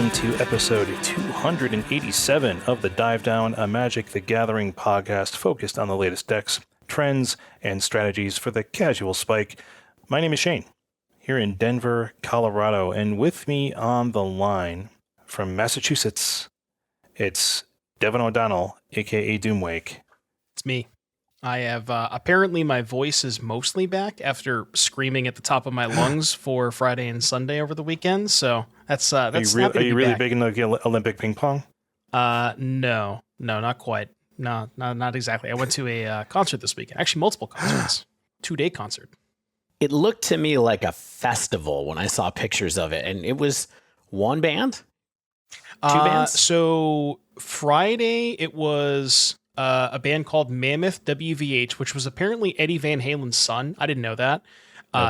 welcome to episode 287 of the Dive Down, a Magic the Gathering podcast focused on the latest decks, trends, and strategies for the casual spike. My name is Shane, here in Denver, Colorado, and with me on the line from Massachusetts, it's Devin O'Donnell, aka Doomwake. It's me. I have, apparently my voice is mostly back after screaming at the top of my lungs for Friday and Sunday over the weekend, so that's Are you really big into the Olympic ping pong? No, not quite. No, not exactly. I went to a concert this weekend. Actually, multiple concerts. 2-day concert. It looked to me like a festival when I saw pictures of it, and it was one band? Two bands? So Friday, it was a band called Mammoth WVH, which was apparently Eddie Van Halen's son. I didn't know that.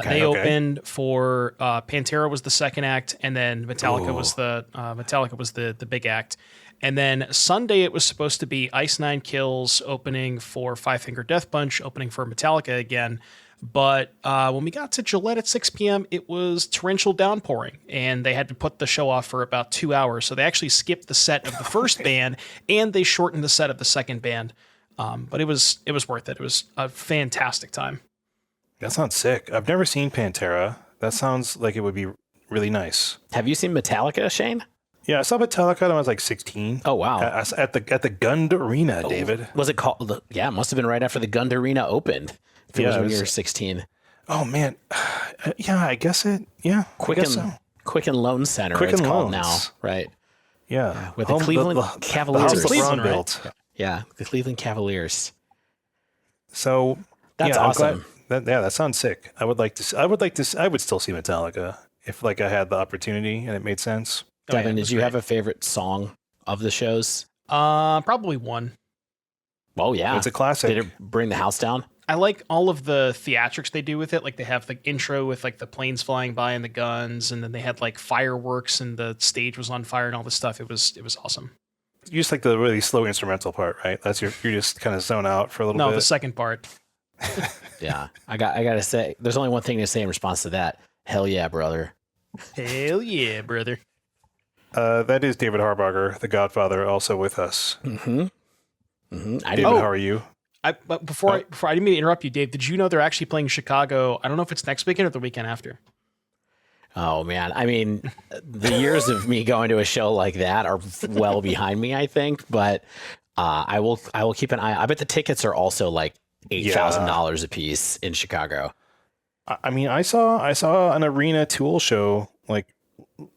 They opened for Pantera was the second act, and then Metallica was the big act. And then Sunday it was supposed to be Ice Nine Kills opening for Five Finger Death Punch, opening for Metallica again. But when we got to Gillette at 6 p.m., it was torrential downpouring, and they had to put the show off for about 2 hours. So they actually skipped the set of the first band, and they shortened the set of the second band. But it was worth it. It was a fantastic time. That sounds sick. I've never seen Pantera. That sounds like it would be really nice. Have you seen Metallica, Shane? Yeah, I saw Metallica when I was like 16. Oh, wow. At the Gund Arena, David. Was it called? Yeah, it must have been right after the Gund Arena opened. If it was when you were 16. Oh, man. Yeah, I guess it. Yeah, Quicken Loan Center, it's called now, right? Yeah. With the Cleveland Cavaliers. The house LeBron built. Yeah, the Cleveland Cavaliers. So that's awesome. That sounds sick. I would still see Metallica if like I had the opportunity and it made sense. Devin, did you have a favorite song of the shows? Probably one. Oh yeah, it's a classic. Did it bring the house down? I like all of the theatrics they do with it. Like they have the intro with like the planes flying by and the guns, and then they had like fireworks and the stage was on fire and all this stuff. It was awesome. You just like the really slow instrumental part, right? That's you just kind of zone out for a little bit. No, the second part. Yeah, I gotta say, there's only one thing to say in response to that. Hell yeah, brother. Hell yeah, brother. That is David Harbaugher, the Godfather, also with us. Mm-hmm. David, how are you? But before I didn't mean to interrupt you, Dave. Did you know they're actually playing Chicago? I don't know if it's next weekend or the weekend after. Oh man, I mean, the years of me going to a show like that are well behind me, I think. But I will keep an eye. I bet the tickets are also like $8,000 a piece in Chicago. I mean, I saw an Arena Tool show like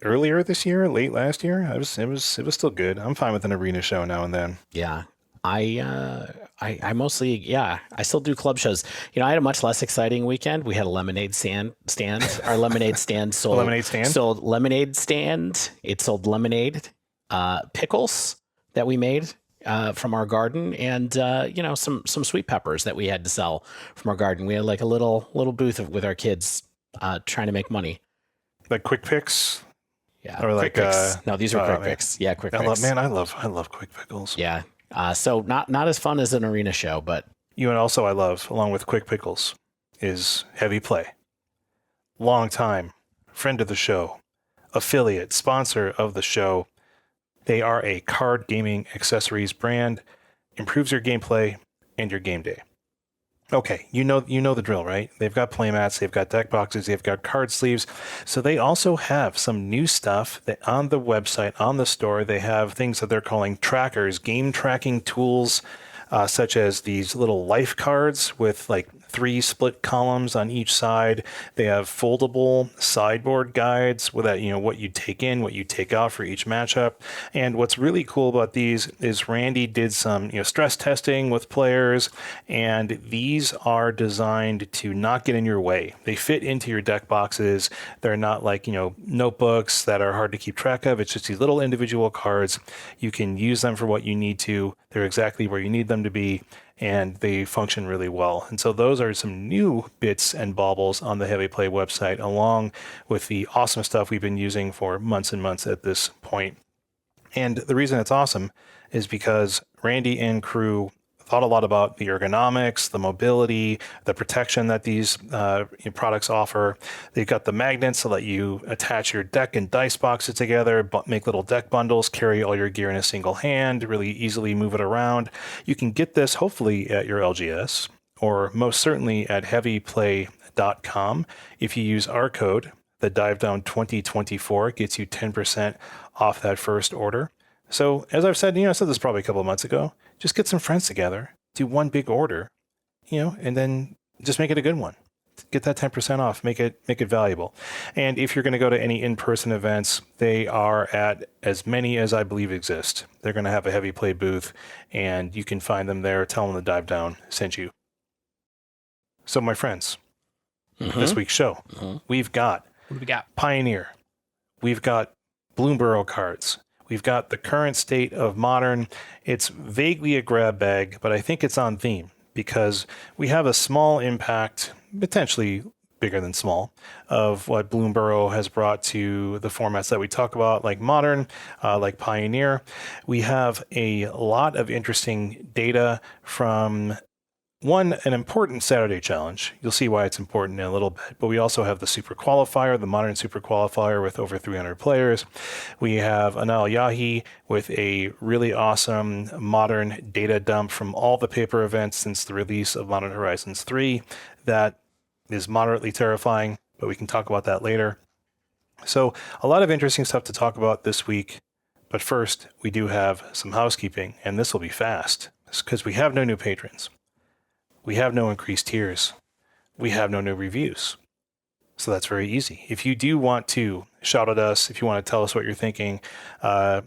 earlier this year, late last year. It was still good. I'm fine with an arena show now and then. Yeah. I mostly, I still do club shows. You know, I had a much less exciting weekend. We had a lemonade stand. Our lemonade stand sold lemonade stand. It sold lemonade, pickles that we made from our garden, and some sweet peppers that we had to sell from our garden. We had like a little booth with our kids trying to make money. Like quick picks. Yeah. Or quick like picks. No, these are quick picks. Yeah, quick picks. I love quick pickles. Yeah. So not as fun as an arena show, but you and also I love, along with quick pickles, is Heavy Play. Long time friend of the show, affiliate, sponsor of the show. They are a card gaming accessories brand. Improves your gameplay and your game day. Okay, you know the drill, right? They've got playmats, they've got deck boxes, they've got card sleeves. So they also have some new stuff that on the website, on the store, they have things that they're calling trackers, game tracking tools, such as these little life cards with like 3 split columns on each side. They have foldable sideboard guides with that, what you take in, what you take out for each matchup. And what's really cool about these is Randy did some, stress testing with players, and these are designed to not get in your way. They fit into your deck boxes. They're not like, notebooks that are hard to keep track of. It's just these little individual cards. You can use them for what you need to. They're exactly where you need them to be, and they function really well. And so those are some new bits and baubles on the Heavy Play website, along with the awesome stuff we've been using for months and months at this point. And the reason it's awesome is because Randy and crew thought a lot about the ergonomics, the mobility, the protection that these products offer. They've got the magnets to let you attach your deck and dice boxes together, but make little deck bundles, carry all your gear in a single hand, really easily move it around. You can get this hopefully at your LGS, or most certainly at heavyplay.com. If you use our code, the divedown2024 gets you 10% off that first order. So as I've said, I said this probably a couple of months ago, just get some friends together, do one big order, and then just make it a good one. Get that 10% off, make it valuable. And if you're going to go to any in-person events, they are at as many as I believe exist. They're going to have a Heavy Play booth, and you can find them there. Tell them the Dive Down sent you. So my friends, this week's show, we've got what do we got? Pioneer. We've got Bloomburrow cards. We've got the current state of Modern. It's vaguely a grab bag, but I think it's on theme because we have a small impact, potentially bigger than small, of what Bloomburrow has brought to the formats that we talk about, like Modern, like Pioneer. We have a lot of interesting data from an important Saturday challenge. You'll see why it's important in a little bit. But we also have the Super Qualifier, the Modern Super Qualifier with over 300 players. We have Anaël Yahi with a really awesome Modern data dump from all the paper events since the release of Modern Horizons 3. That is moderately terrifying, but we can talk about that later. So a lot of interesting stuff to talk about this week. But first, we do have some housekeeping, and this will be fast because we have no new patrons. We have no increased tiers. We have no new reviews. So that's very easy. If you do want to shout at us, if you want to tell us what you're thinking, try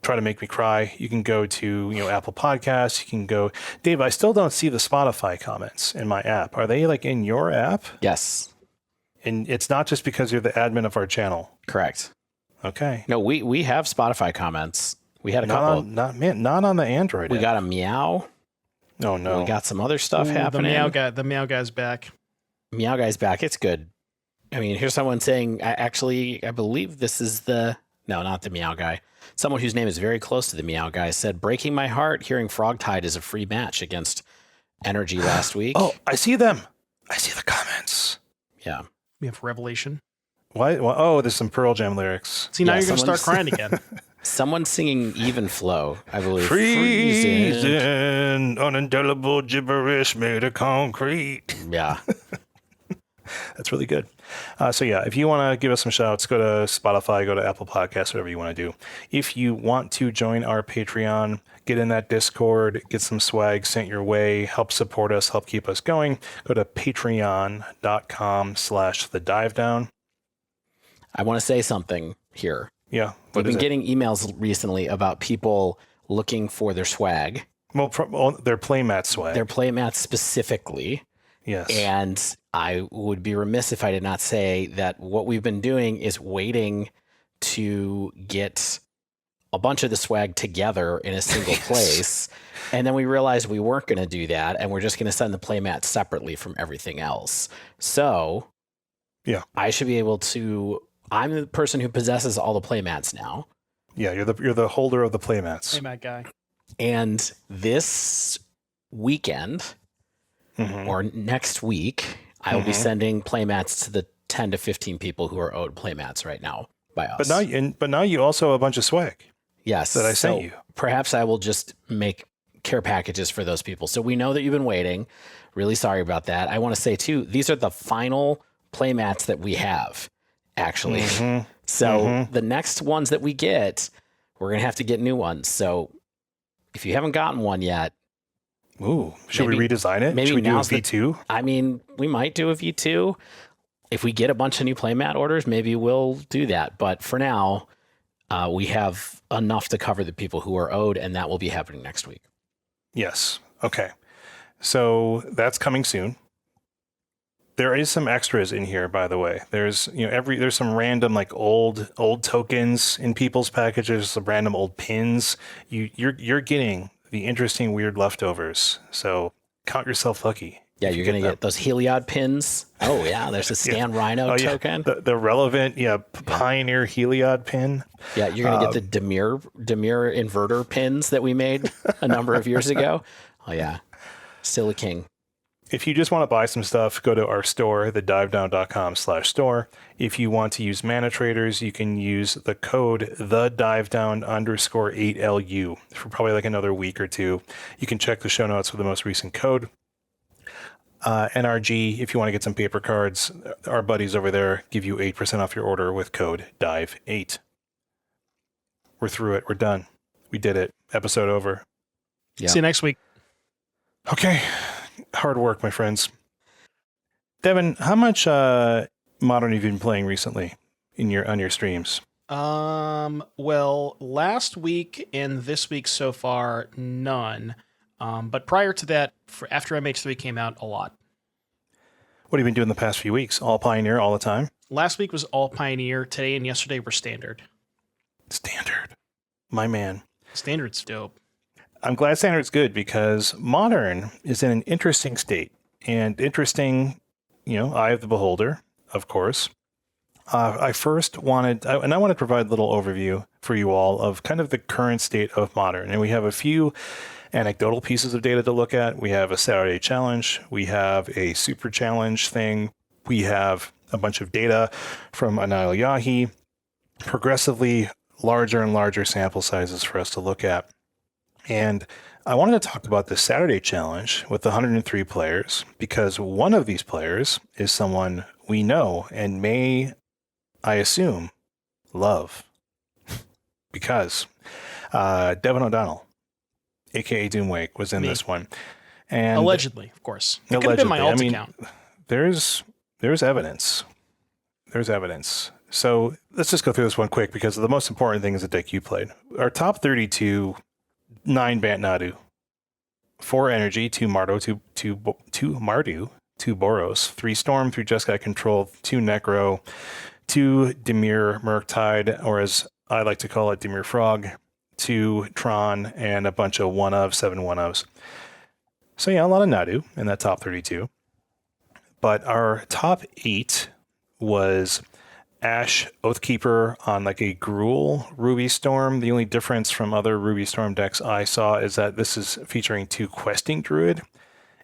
to make me cry, you can go to Apple Podcasts. You can go, Dave, I still don't see the Spotify comments in my app. Are they like in your app? Yes. And it's not just because you're the admin of our channel. Correct. Okay. No, we have Spotify comments. We had a couple. Not on the Android We app. got a meow. Oh, no. We got some other stuff happening. The meow guy's back. Meow guy's back. It's good. I mean, here's someone saying, I believe this is not the meow guy. Someone whose name is very close to the meow guy said, breaking my heart hearing Frogtide is a free match against Energy last week. Oh, I see them. I see the comments. Yeah. We have Revelation. Why? Oh, there's some Pearl Jam lyrics. See, now you're going to start crying again. Someone's singing Even Flow, I believe. Freezing, unindelible gibberish made of concrete. Yeah. That's really good. So yeah, if you want to give us some shouts, go to Spotify, go to Apple Podcasts, whatever you want to do. If you want to join our Patreon, get in that Discord, get some swag sent your way, help support us, help keep us going, go to patreon.com/thedivedown. I want to say something here. Yeah. We've been getting emails recently about people looking for their swag. Well, their playmat swag. Their playmats specifically. Yes. And I would be remiss if I did not say that what we've been doing is waiting to get a bunch of the swag together in a single place. And then we realized we weren't going to do that. And we're just going to send the playmats separately from everything else. So yeah, I should be able to... I'm the person who possesses all the playmats now. Yeah, you're the holder of the playmats. Playmat guy. And this weekend or next week, I will be sending playmats to the 10 to 15 people who are owed playmats right now by us. But now you also have a bunch of swag. Yes, that I sent you. Perhaps I will just make care packages for those people. So we know that you've been waiting. Really sorry about that. I want to say too, these are the final playmats that we have. Actually. So the next ones that we get, we're going to have to get new ones. So if you haven't gotten one yet. Should we redesign it? Maybe should we do a V2? I mean, we might do a V2. If we get a bunch of new playmat orders, maybe we'll do that. But for now, we have enough to cover the people who are owed, and that will be happening next week. Yes. Okay. So that's coming soon. There is some extras in here, by the way. There's there's some random like old tokens in people's packages, some random old pins. You're getting the interesting weird leftovers. So count yourself lucky. Yeah, you're gonna get those Heliod pins. Oh yeah, there's a Stan Rhino token. The relevant Pioneer Heliod pin. Yeah, you're gonna get the Demir inverter pins that we made a number of years ago. Oh yeah, Still a king. If you just want to buy some stuff, go to our store, thedivedown.com/store. If you want to use mana traders, you can use the code thedivedown_8LU for probably like another week or two. You can check the show notes for the most recent code. NRG, if you want to get some paper cards, our buddies over there give you 8% off your order with code DIVE8. We're through it. We're done. We did it. Episode over. Yeah. See you next week. Okay. Hard work, my friends. Devin, how much Modern have you been playing recently on your streams? Well, last week and this week so far, none. But prior to that, after MH3 came out, a lot. What have you been doing the past few weeks? All Pioneer all the time? Last week was all Pioneer. Today and yesterday were Standard. Standard. My man. Standard's dope. I'm glad Standard's good because Modern is in an interesting state. And interesting, eye of the beholder, of course. I first wanted, and I want to provide a little overview for you all of kind of the current state of Modern. And we have a few anecdotal pieces of data to look at. We have a Saturday challenge. We have a super challenge thing. We have a bunch of data from Anaël Yahi, progressively larger and larger sample sizes for us to look at. And I wanted to talk about the Saturday challenge with the 103 players because one of these players is someone we know and may, I assume, love. Because Devin O'Donnell, a.k.a. Doomwake, was in this one. And allegedly, of course. It could have been my alt account. There's evidence. There's evidence. So let's just go through this one quick because the most important thing is the deck you played. Our top 32, 9 Bant Nadu, 4 Energy, 2 Mardu, 2 Boros, 3 Storm, 3 Jeskai Control, 2 Necro, 2 Dimir Murktide, or as I like to call it, Dimir Frog, 2 Tron, and a bunch of 7 1-ofs. So yeah, a lot of Nadu in that top 32. But our top 8 was Ash Oathkeeper on like a Gruul Ruby Storm. The only difference from other Ruby Storm decks I saw is that this is featuring 2 Questing Druid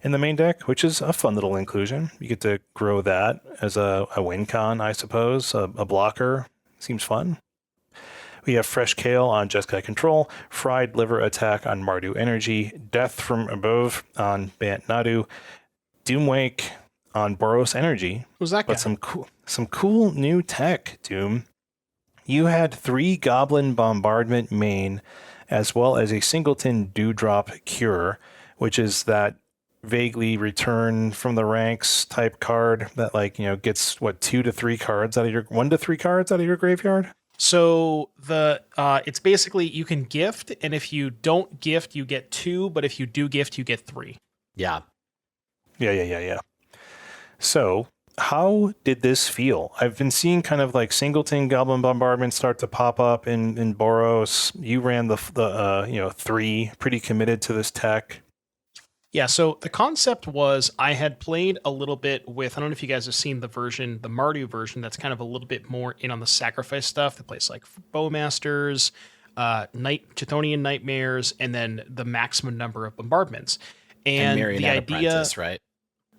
in the main deck, which is a fun little inclusion. You get to grow that as a win con, I suppose, a blocker. Seems fun. We have Fresh Kale on Jeskai Control, Fried Liver Attack on Mardu Energy, Death from Above on Bant Nadu, Doomwake on Boros Energy. Who's that guy? But some cool new tech, Doom. You had 3 Goblin Bombardment main, as well as a Singleton Dewdrop Cure, which is that vaguely return from the ranks type card that gets 1 to 3 cards out of your graveyard. So it's basically you can gift, and if you don't gift, you get 2, but if you do gift, you get 3. Yeah. Yeah. So how did this feel? I've been seeing kind of like Singleton Goblin Bombardment start to pop up in Boros. You ran the 3, pretty committed to this tech. Yeah, so the concept was I had played a little bit with, I don't know if you guys have seen the Mardu version that's kind of a little bit more in on the sacrifice stuff. That plays like Bowmasters, Chthonian Nightmares, and then the maximum number of bombardments. And the idea, Apprentice, right?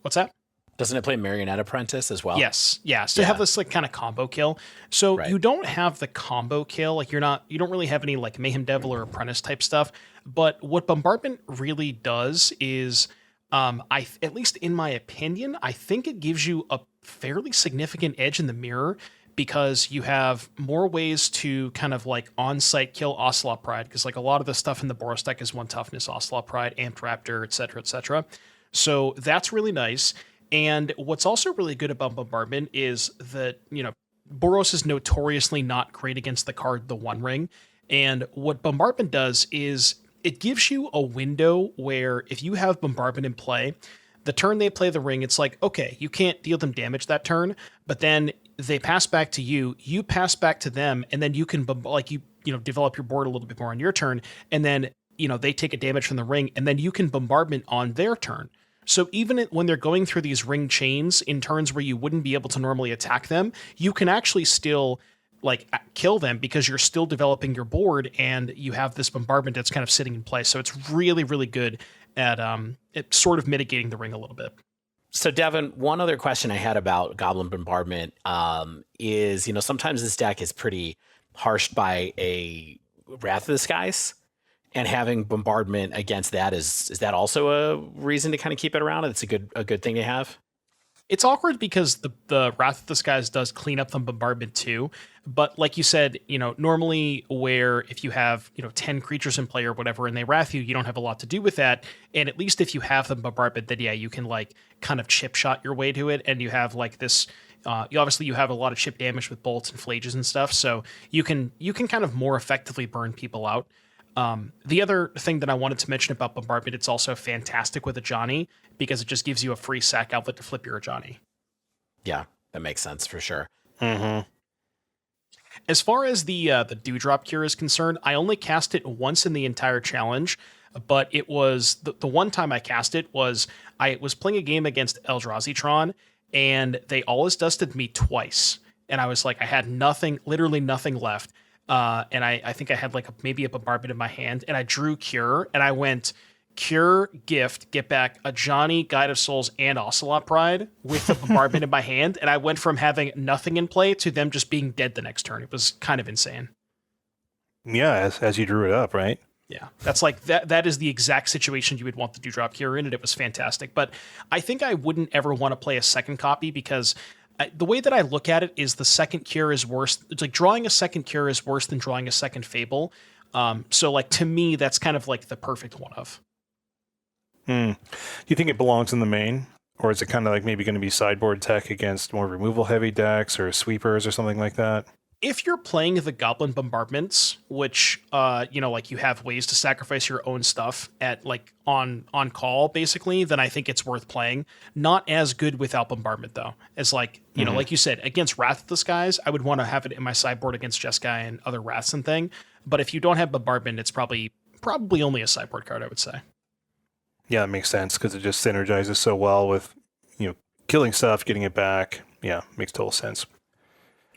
What's that? Doesn't it play Marionette Apprentice as well? Yes. Yeah. So you have this like kind of combo kill. So you don't have the combo kill. Like you don't really have any like Mayhem Devil or Apprentice type stuff. But what Bombardment really does is, at least in my opinion, I think it gives you a fairly significant edge in the mirror because you have more ways to kind of like on-site kill Ocelot Pride. Because like a lot of the stuff in the Boros deck is 1 toughness, Ocelot Pride, Amped Raptor, etc., etc. So that's really nice. And what's also really good about Bombardment is that, Boros is notoriously not great against the card The One Ring. And what Bombardment does is it gives you a window where if you have Bombardment in play, the turn they play the ring, it's like, okay, you can't deal them damage that turn, but then they pass back to you, you pass back to them, and then you can, develop your board a little bit more on your turn, and then, they take a damage from the ring, and then you can Bombardment on their turn. So even when they're going through these ring chains in turns where you wouldn't be able to normally attack them, you can actually still kill them because you're still developing your board and you have this bombardment that's kind of sitting in place. So it's really, really good. at sort of mitigating the ring a little bit. So, Devin, one other question I had about Goblin Bombardment is, sometimes this deck is pretty harshed by a Wrath of the Skies, and having Bombardment against that is that also a reason to kind of keep it around? It's a good thing to have. It's awkward because the Wrath of the Skies does clean up the Bombardment too. But like you said, normally where if you have, 10 creatures in play or whatever, and they Wrath you don't have a lot to do with that. And at least if you have the Bombardment, then you can like kind of chip shot your way to it. And you have like this, you have a lot of chip damage with bolts and flages and stuff. So you can kind of more effectively burn people out. The other thing that I wanted to mention about Bombardment, it's also fantastic with a Johnny because it just gives you a free sack outlet to flip your Johnny. Yeah, that makes sense for sure. Mm-hmm. As far as the Dewdrop Cure is concerned, I only cast it once in the entire challenge, but it was the one time I cast it was I was playing a game against Eldrazi-tron, and they always dusted me twice. And I was like, I had literally nothing left. And I think I had like maybe a Bombardment in my hand, and I drew Cure, and I went Cure, Gift, get back a Johnny, Guide of Souls, and Ocelot Pride with the Bombardment in my hand, and I went from having nothing in play to them just being dead the next turn. It was kind of insane. Yeah, as you drew it up, right? Yeah, that's like that is the exact situation you would want the Dewdrop Cure in, and it was fantastic. But I think I wouldn't ever want to play a second copy because the way that I look at it is the second Cure is worse. It's like drawing a second Cure is worse than drawing a second Fable. So like to me, that's kind of like the perfect one of. Do you think it belongs in the main? Or is it kind of like maybe going to be sideboard tech against more removal heavy decks or sweepers or something like that? If you're playing the Goblin Bombardments, which, like you have ways to sacrifice your own stuff at like on call, basically, then I think it's worth playing. Not as good without Bombardment, though. As like, like you said, against Wrath of the Skies, I would want to have it in my sideboard against Jeskai and other Wraths and thing. But if you don't have Bombardment, it's probably only a sideboard card, I would say. Yeah, that makes sense because it just synergizes so well with, killing stuff, getting it back. Yeah, makes total sense.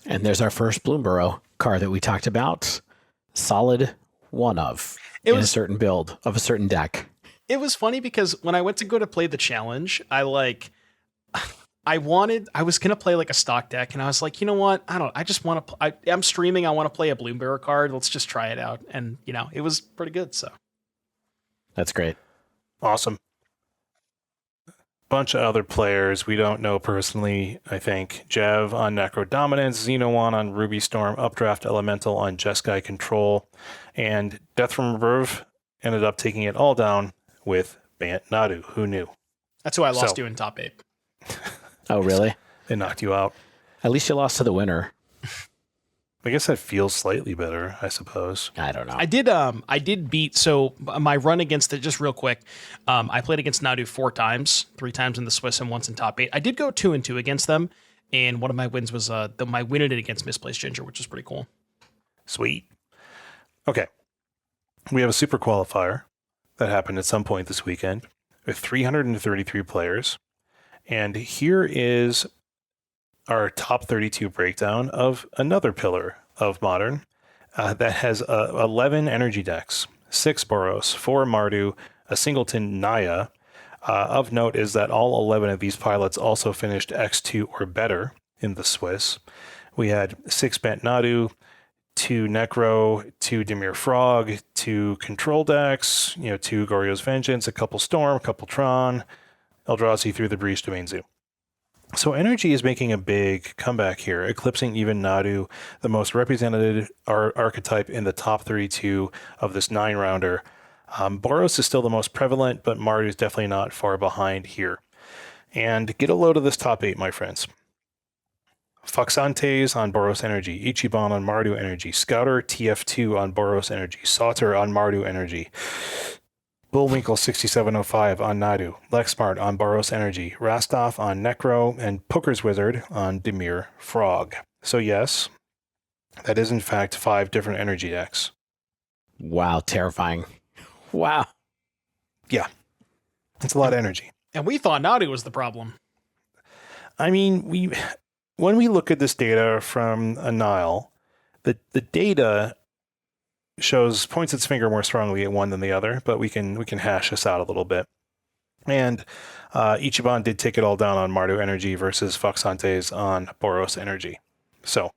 And there's our first Bloomburrow card that we talked about. Solid one of a certain build of a certain deck. It was funny because when I went to go to play the challenge, I was going to play like a stock deck, and I was like, you know what? I just want to, I'm streaming. I want to play a Bloomburrow card. Let's just try it out. And, it was pretty good. So that's great. Awesome. Bunch of other players we don't know personally, I think. Jev on Necro Dominance, Xenowan on Ruby Storm, Updraft Elemental on Jeskai Control, and Death from Above ended up taking it all down with Bant Nadu. Who knew? That's who I lost to in top 8. Oh, really? It knocked you out. At least you lost to the winner. I guess that feels slightly better, I suppose. I don't know. I did beat, so my run against it, just real quick, I played against Nadu 4 times, 3 times in the Swiss and once in top 8. I did go 2-2 against them, and one of my wins was my win it against Misplaced Ginger, which is pretty cool. Sweet. Okay. We have a super qualifier that happened at some point this weekend with 333 players. And here is our top 32 breakdown of another pillar of Modern that has 11 energy decks, 6 Boros, 4 Mardu, a singleton Naya. Of note is that all 11 of these pilots also finished X2 or better in the Swiss. We had 6 Bant Nadu, 2 Necro, 2 Dimir Frog, 2 Control decks, 2 Goryo's Vengeance, a couple Storm, a couple Tron, Eldrazi through the Breach Domain Zoo. So energy is making a big comeback here, eclipsing even Nadu, the most represented archetype in the top 32 of this 9-rounder. Boros is still the most prevalent, but Mardu is definitely not far behind here. And get a load of this top 8, my friends. Foxantes on Boros Energy, Ichiban on Mardu Energy, Scouter TF2 on Boros Energy, Sauter on Mardu Energy, Bullwinkle 6705 on Nadu, Lexmart on Boros Energy, Rastov on Necro, and Poker's Wizard on Dimir Frog. So yes, that is in fact 5 different energy decks. Wow, terrifying. Wow. Yeah, it's a lot of energy. And we thought Nadu was the problem. I mean, when we look at this data from Anaël, the data points its finger more strongly at one than the other, but we can hash this out a little bit. And Ichiban did take it all down on Mardu Energy versus Foxantes on Boros Energy. So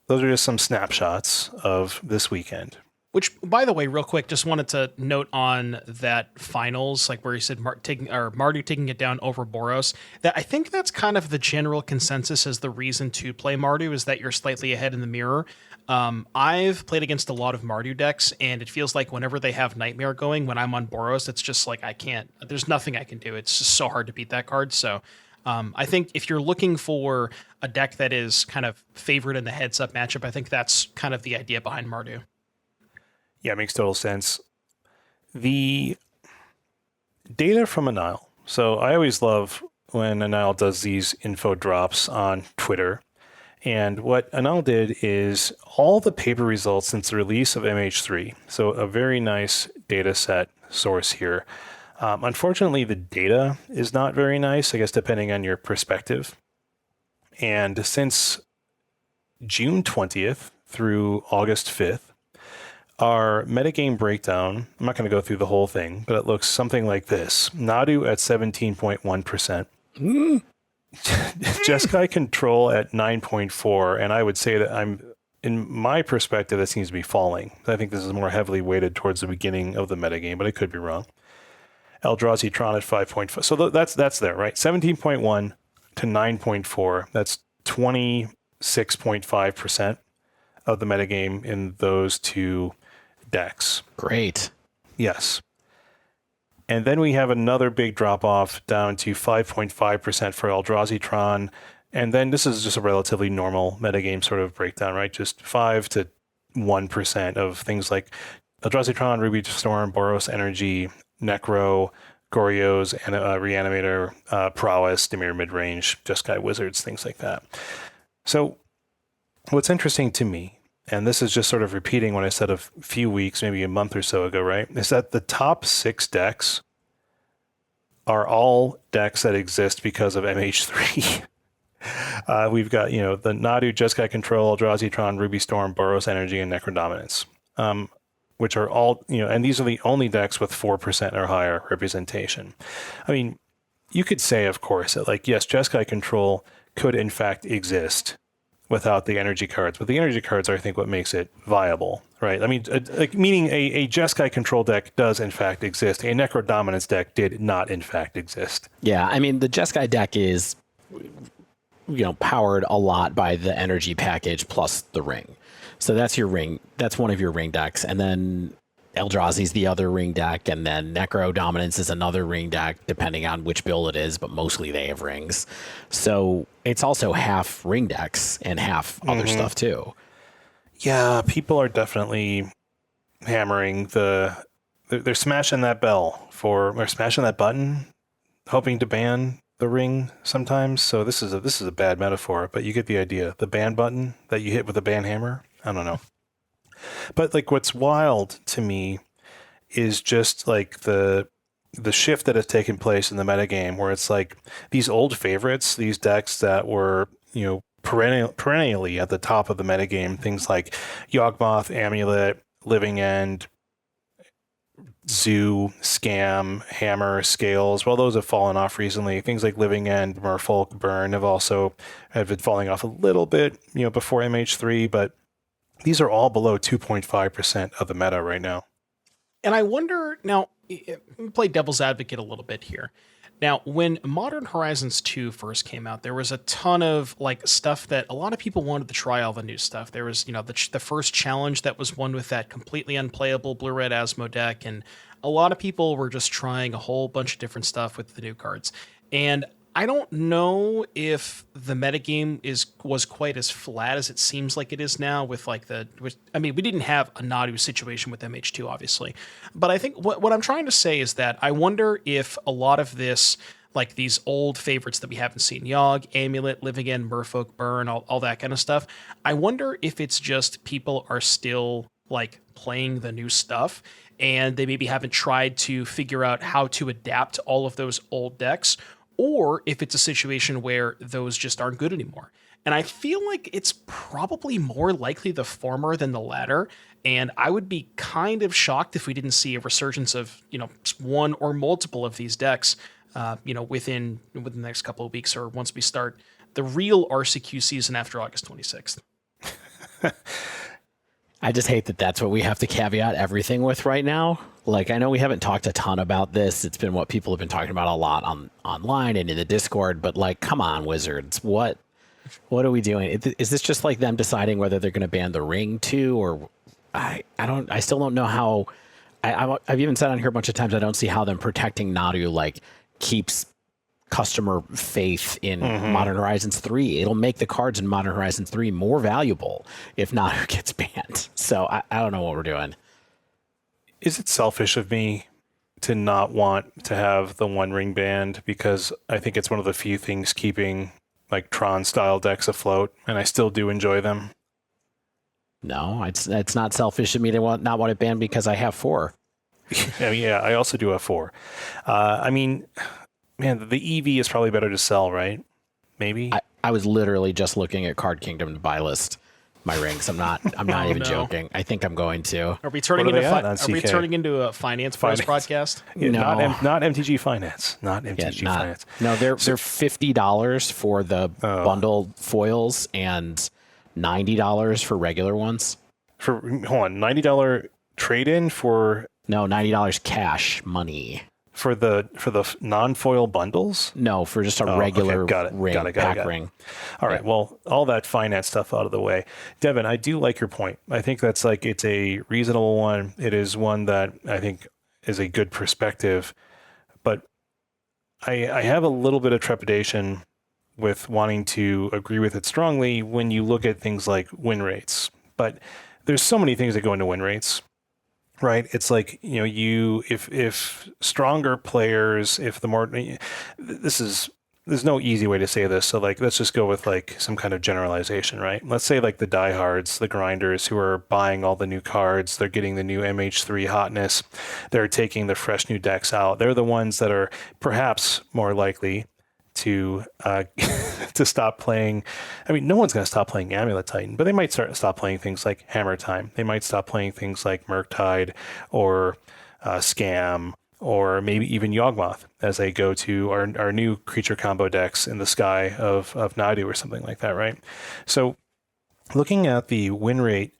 those are just some snapshots of this weekend. Which, by the way, real quick, just wanted to note on that finals, like where you said Mardu taking it down over Boros, that I think that's kind of the general consensus as the reason to play Mardu is that you're slightly ahead in the mirror. I've played against a lot of Mardu decks, and it feels like whenever they have Nightmare going, when I'm on Boros, it's just like there's nothing I can do. It's just so hard to beat that card. So I think if you're looking for a deck that is kind of favored in the heads-up matchup, I think that's kind of the idea behind Mardu. Yeah, it makes total sense. The data from Anaël. So I always love when Anaël does these info drops on Twitter. And what Anaël did is all the paper results since the release of MH3. So a very nice data set source here. Unfortunately, the data is not very nice, I guess, depending on your perspective. And since June 20th through August 5th, our metagame breakdown, I'm not going to go through the whole thing, but it looks something like this. Nadu at 17.1%. Jeskai Control at 9.4%. And I would say that in my perspective, that seems to be falling. I think this is more heavily weighted towards the beginning of the metagame, but I could be wrong. Eldrazi Tron at 5.5%. So that's there, right? 17.1 to 9.4. That's 26.5% of the metagame in those two decks. Great. Yes. And then we have another big drop off down to 5.5% for Eldrazi Tron. And then this is just a relatively normal metagame sort of breakdown, right? Just 5 to 1% of things like Eldrazi Tron, Ruby Storm, Boros Energy, Necro, Goryo's, and Reanimator, Prowess, Dimir Midrange, Jeskai Wizards, things like that. So what's interesting to me, and this is just sort of repeating what I said a few weeks, maybe a month or so ago, right, is that the top 6 decks are all decks that exist because of MH3. We've got, the Nadu, Jeskai Control, Eldrazi Tron, Ruby Storm, Boros Energy, and Necrodominance, which are all, and these are the only decks with 4% or higher representation. I mean, you could say, of course, that yes, Jeskai Control could in fact exist without the energy cards, but the energy cards are, I think, what makes it viable, right? I mean, meaning a Jeskai Control deck does in fact exist. A Necrodominance deck did not in fact exist. Yeah, I mean, the Jeskai deck is, powered a lot by the energy package plus the ring. So that's your ring. That's one of your ring decks. And then Eldrazi's the other ring deck. And then Necrodominance is another ring deck, depending on which build it is, but mostly they have rings. So it's also half ring decks and half other stuff too. Yeah, people are definitely hammering they're smashing that or smashing that button, hoping to ban the ring sometimes. So this is a bad metaphor, but you get the idea. The ban button that you hit with a ban hammer. I don't know. But what's wild to me is just the shift that has taken place in the metagame, where it's these old favorites, these decks that were, perennially at the top of the metagame, things like Yawgmoth, Amulet, Living End, Zoo, Scam, Hammer, Scales. Well, those have fallen off recently. Things like Living End, Merfolk, Burn have been falling off a little bit, before MH3, but these are all below 2.5% of the meta right now. And I wonder, now, play devil's advocate a little bit here. Now, when Modern Horizons 2 first came out, there was a ton of stuff that a lot of people wanted to try all the new stuff. There was, the first challenge that was won with that completely unplayable Blue-Red Asmo deck, and a lot of people were just trying a whole bunch of different stuff with the new cards. And I don't know if the metagame was quite as flat as it seems like it is now with we didn't have a Nadu situation with MH2, obviously. But I think what I'm trying to say is that I wonder if a lot of this, these old favorites that we haven't seen, Yogg, Amulet, Living End, Merfolk, Burn, all that kind of stuff, I wonder if it's just people are still playing the new stuff and they maybe haven't tried to figure out how to adapt all of those old decks, or if it's a situation where those just aren't good anymore. And I feel like it's probably more likely the former than the latter. And I would be kind of shocked if we didn't see a resurgence of, one or multiple of these decks, within the next couple of weeks or once we start the real RCQ season after August 26th. I just hate that that's what we have to caveat everything with right now. Like, I know we haven't talked a ton about this. It's been what people have been talking about a lot online and in the Discord, but like, come on, Wizards, what are we doing? Is this just like them deciding whether they're going to ban the ring too? Or I still don't know how. I've even said on here a bunch of times, I don't see how them protecting Nadu like keeps customer faith in Modern Horizons 3. It'll make the cards in Modern Horizons 3 more valuable if Nadu gets banned. So I don't know what we're doing. Is it selfish of me to not want to have the One Ring banned? Because I think it's one of the few things keeping like Tron style decks afloat, and I still do enjoy them. No, it's not selfish of me to not want it banned because I have 4. Yeah, I also do have 4. Man, the EV is probably better to sell, right? Maybe. I was literally just looking at Card Kingdom to buy list my rings. I'm not even joking. I think I'm going to. Are we turning into a finance broadcast? Yeah, no, not MTG Finance. Not MTG Finance. No, they're $50 for the bundled foils and $90 for regular ones. Hold on, $90 trade-in for $90 cash money. For the non-foil bundles? No, for just a regular pack ring. All right, well, all that finance stuff out of the way. Devin, I do like your point. I think that's it's a reasonable one. It is one that I think is a good perspective. But I have a little bit of trepidation with wanting to agree with it strongly when you look at things like win rates. But there's so many things that go into win rates. Right. It's like, if stronger players, there's no easy way to say this. So let's just go with some kind of generalization, right? Let's say the diehards, the grinders who are buying all the new cards, they're getting the new MH3 hotness. They're taking the fresh new decks out. They're the ones that are perhaps more likely to to stop playing. I mean, no one's going to stop playing Amulet Titan, but they might stop playing things like Hammer Time. They might stop playing things like Murktide or Scam, or maybe even Yawgmoth as they go to our new creature combo decks in the sky of Nadu or something like that, right? So looking at the win rate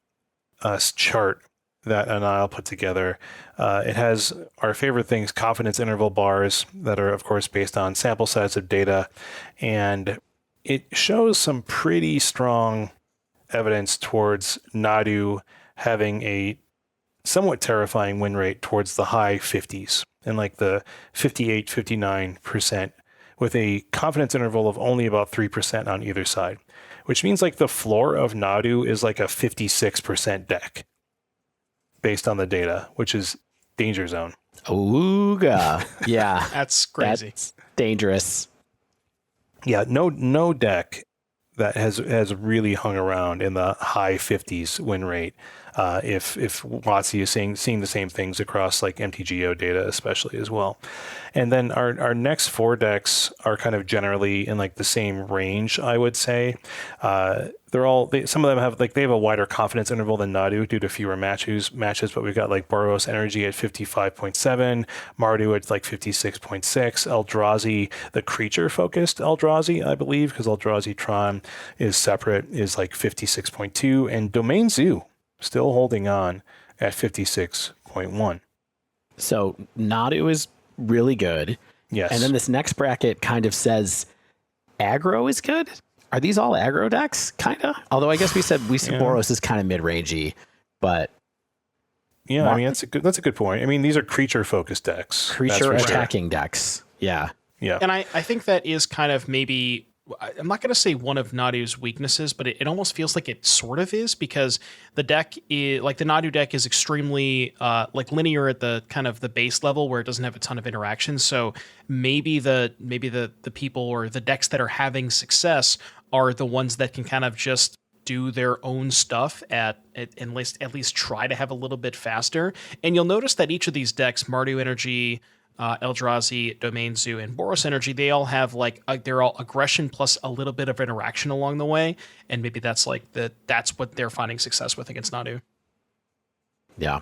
chart that Anaël put together, it has our favorite things, confidence interval bars that are, of course, based on sample size of data. And it shows some pretty strong evidence towards Nadu having a somewhat terrifying win rate towards the high 50s and the 58, 59%, with a confidence interval of only about 3% on either side, which means the floor of Nadu is a 56% deck based on the data, which is danger zone. Ooga. Yeah. That's crazy. That's dangerous. Yeah, no deck that has really hung around in the high 50s win rate. If WotC is seeing the same things across MTGO data, especially as well. And then our next 4 decks are kind of generally in the same range, I would say. Some of them have they have a wider confidence interval than Nadu due to fewer matches, but we've got Boros Energy at 55.7, Mardu at 56.6, Eldrazi, the creature focused Eldrazi, I believe, because Eldrazi Tron is separate, is 56.2, and Domain Zoo still holding on at 56.1. So Nadu is really good. Yes. And then this next bracket kind of says aggro is good. Are these all aggro decks? Kind of. Although I guess we said Boros is kind of mid-rangey, but yeah, I mean that's a good point. I mean, these are creature focused decks. Creature attacking decks. Yeah. Yeah. And I think that is kind of maybe, I'm not going to say one of Nadu's weaknesses, but it almost feels like it sort of is, because the deck is the Nadu deck is extremely linear at the kind of the base level where it doesn't have a ton of interactions. So maybe the people or the decks that are having success are the ones that can kind of just do their own stuff at least try to have a little bit faster. And you'll notice that each of these decks, Mardu Energy, Eldrazi, Domain Zoo, and Boros Energy, they all have like they're all aggression plus a little bit of interaction along the way, and maybe that's like that's what they're finding success with against Nadu. Yeah.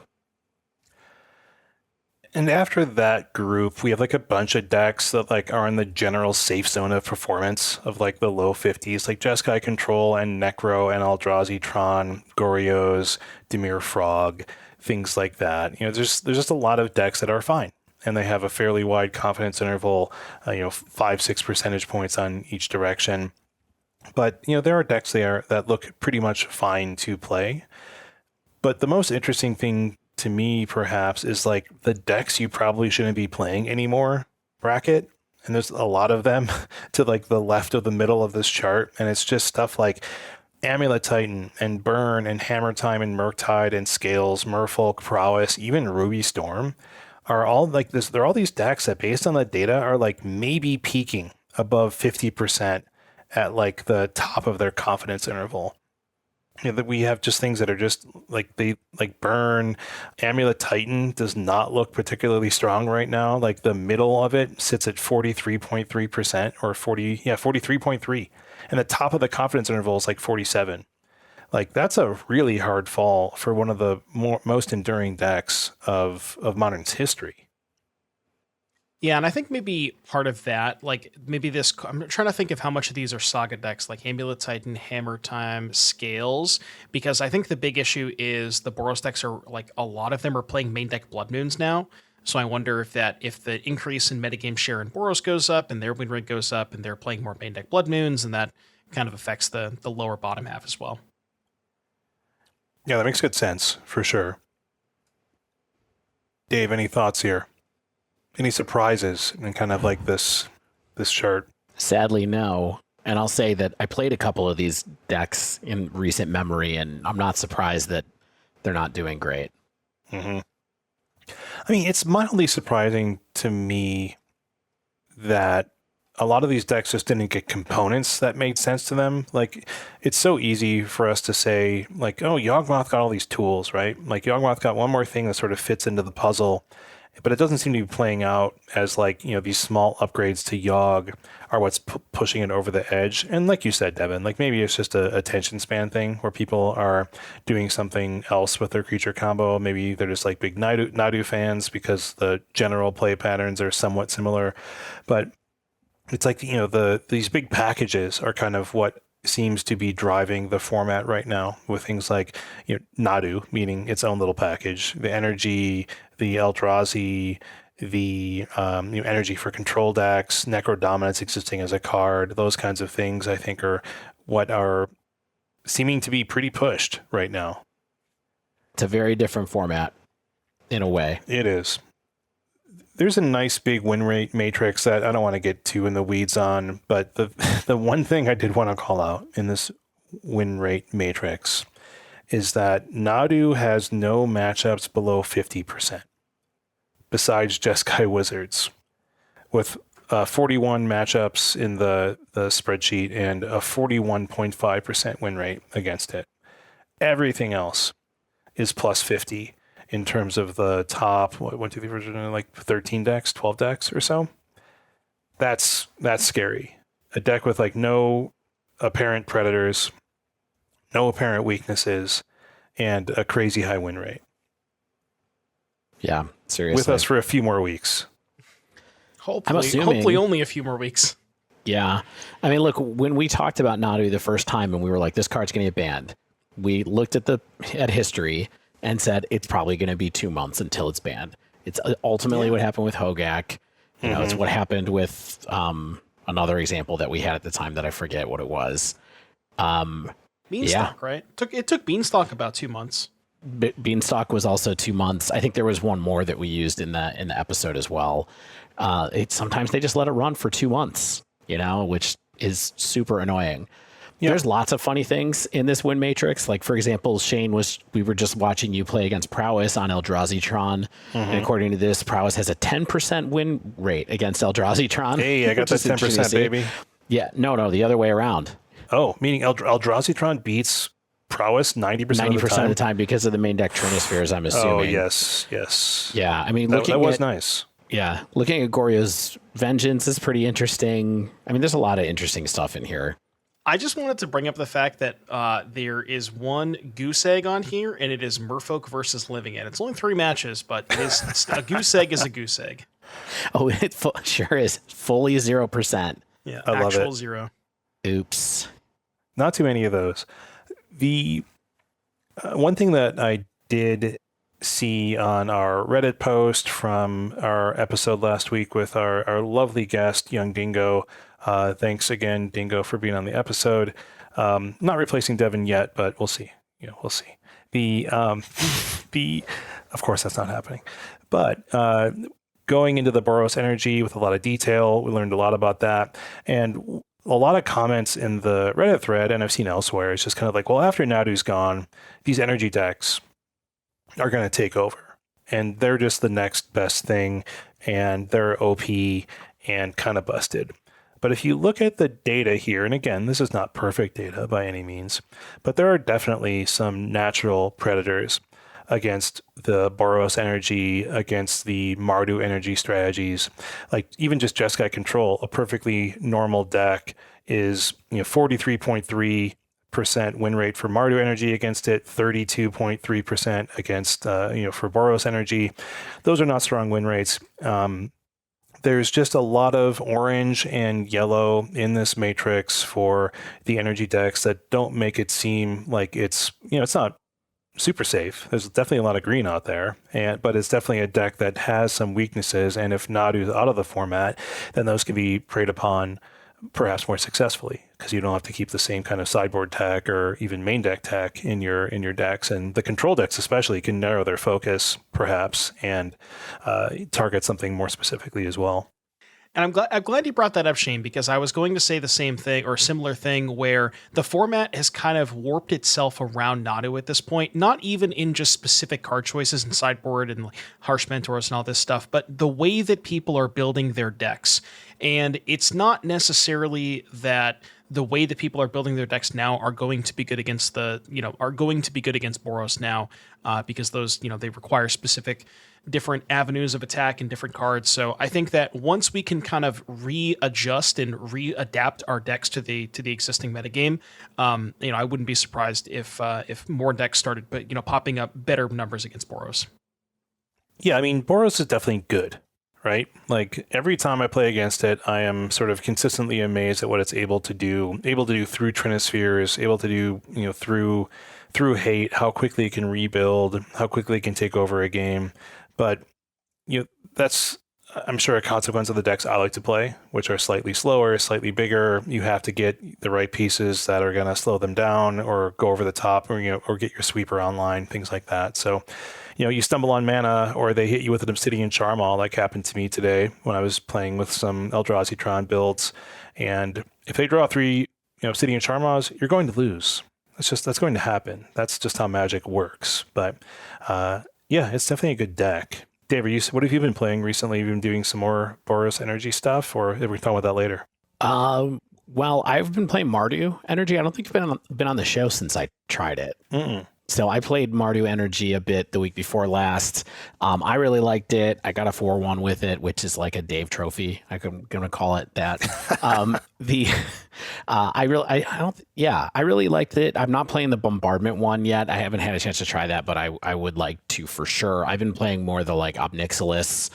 And after that group, we have like a bunch of decks that like are in the general safe zone of performance of like the low 50s, like Jeskai Control and Necro and Eldrazi Tron, Goryo's, Dimir Frog, things like that. There's just a lot of decks that are fine. And they have a fairly wide confidence interval, 5-6 percentage points on each direction. But, there are decks there that look pretty much fine to play. But the most interesting thing to me, perhaps, is like the decks you probably shouldn't be playing anymore bracket. And there's a lot of them to like the left of the middle of this chart. And it's just stuff like Amulet Titan and Burn and Hammer Time and Murktide and Scales, Merfolk, Prowess, even Ruby Storm are all like this. They're all these decks that based on the data are like maybe peaking above 50% at like the top of their confidence interval. That we have just things that are just like they like Burn. Amulet Titan does not look particularly strong right now. Like the middle of it sits at 43.3% or 43.3. And the top of the confidence interval is like 47. Like that's a really hard fall for one of the most enduring decks of Modern's history. Yeah, and I think maybe part of that, like maybe this, I'm trying to think of how much of these are Saga decks, like Amulet Titan, Hammer Time, Scales, because I think the big issue is the Boros decks are like a lot of them are playing main deck Blood Moons now. So I wonder if the increase in metagame share in Boros goes up and their win rate goes up and they're playing more main deck Blood Moons, and that kind of affects the lower bottom half as well. Yeah, that makes good sense, for sure. Dave, any thoughts here? Any surprises in kind of like this chart? Sadly, no. And I'll say that I played a couple of these decks in recent memory, and I'm not surprised that they're not doing great. Mm-hmm. I mean, it's mildly surprising to me that a lot of these decks just didn't get components that made sense to them. Like, it's so easy for us to say, like, oh, Yawgmoth got all these tools, right? Like, Yawgmoth got one more thing that sort of fits into the puzzle, but it doesn't seem to be playing out as, like, these small upgrades to Yawg are what's pushing it over the edge. And like you said, Devin, like, maybe it's just a attention span thing where people are doing something else with their creature combo. Maybe they're just, like, big Nadu fans because the general play patterns are somewhat similar. But it's like, these big packages are kind of what seems to be driving the format right now with things like, Nadu, meaning its own little package, the energy, the Eldrazi, the energy for control decks, Necro Dominance existing as a card, those kinds of things, I think, are what are seeming to be pretty pushed right now. It's a very different format in a way. It is. There's a nice big win rate matrix that I don't want to get too in the weeds on, but the one thing I did want to call out in this win rate matrix is that Nadu has no matchups below 50%, besides Jeskai Wizards, with 41 matchups in the spreadsheet and a 41.5% win rate against it. Everything else is plus 50. In terms of the top, 13 decks, 12 decks or so. That's scary. A deck with like no apparent predators, no apparent weaknesses, and a crazy high win rate. Yeah, seriously. With us for a few more weeks. Hopefully only a few more weeks. Yeah. I mean, look, when we talked about Nadu the first time and we were like, this card's going to get banned, we looked at history and said it's probably going to be 2 months until it's banned. It's ultimately what happened with Hogak. It's what happened with another example that we had at the time that I forget what it was. Beanstalk, right? It took Beanstalk about 2 months. Beanstalk was also 2 months. I think there was one more that we used in the episode as well. Sometimes they just let it run for 2 months, which is super annoying. Yeah. There's lots of funny things in this win matrix. Like, for example, Shane, we were just watching you play against Prowess on Eldrazi Tron. And according to this, Prowess has a 10% win rate against Eldrazi Tron. Hey, I got that 10%, baby. Yeah, no, the other way around. Oh, meaning Eldrazi Tron beats Prowess 90% of the time because of the main deck Trinispheres, I'm assuming. Oh, yes. Yeah, I mean, that was nice. Yeah, looking at Goryo's Vengeance is pretty interesting. I mean, there's a lot of interesting stuff in here. I just wanted to bring up the fact that there is one goose egg on here, and it is Merfolk versus Living End. It's only 3 matches, but it is a goose egg is a goose egg. Oh, it sure is. Fully 0%. Yeah, I love actual it. 0. Oops. Not too many of those. The one thing that I did see on our Reddit post from our episode last week with our lovely guest, Young Dingo. Thanks again, Dingo, for being on the episode. Not replacing Devin yet, but we'll see. We'll see. Of course, that's not happening. But going into the Boros energy with a lot of detail, we learned a lot about that. And a lot of comments in the Reddit thread, and I've seen elsewhere, it's just kind of like, well, after Nadu's gone, these energy decks are going to take over. And they're just the next best thing. And they're OP and kind of busted. But if you look at the data here, and again, this is not perfect data by any means, but there are definitely some natural predators against the Boros energy, against the Mardu energy strategies. Like even just Jeskai Control, a perfectly normal deck is 43.3% win rate for Mardu energy against it, 32.3% against for Boros energy. Those are not strong win rates. There's just a lot of orange and yellow in this matrix for the energy decks that don't make it seem like it's not super safe. There's definitely a lot of green out there, but it's definitely a deck that has some weaknesses. And if Nadu's out of the format, then those can be preyed upon perhaps more successfully because you don't have to keep the same kind of sideboard tech or even main deck tech in your decks. And the control decks especially can narrow their focus perhaps and target something more specifically as well. And I'm glad you brought that up, Shane, because I was going to say the same thing or similar thing where the format has kind of warped itself around Nadu at this point, not even in just specific card choices and sideboard and like harsh mentors and all this stuff, but the way that people are building their decks. And it's not necessarily that the way that people are building their decks now are going to be good against Boros now, because those, they require specific different avenues of attack and different cards. So I think that once we can kind of readjust and readapt our decks to the existing metagame, I wouldn't be surprised if more decks started, popping up better numbers against Boros. Yeah, I mean, Boros is definitely good, right? Like every time I play against it, I am sort of consistently amazed at what it's able to do through Trinispheres, able to do, through hate, how quickly it can rebuild, how quickly it can take over a game. But that's, I'm sure, a consequence of the decks I like to play, which are slightly slower, slightly bigger. You have to get the right pieces that are going to slow them down or go over the top or get your sweeper online, things like that. So, you stumble on mana or they hit you with an Obsidian Charmall, like happened to me today when I was playing with some Eldrazi Tron builds. And if they draw 3, Obsidian Charmalls, you're going to lose. That's going to happen. That's just how Magic works. But, yeah, it's definitely a good deck. Dave, what have you been playing recently? Have you been doing some more Boros energy stuff, or have we talk about that later? Well, I've been playing Mardu energy. I don't think I've been on the show since I tried it. Mm-mm. So I played Mardu energy a bit the week before last. I really liked it. I got a 4-1 with it, which is like a Dave trophy. I'm going to call it that. I really liked it. I'm not playing the bombardment one yet. I haven't had a chance to try that, but I would like to for sure. I've been playing more the like Obnixilis.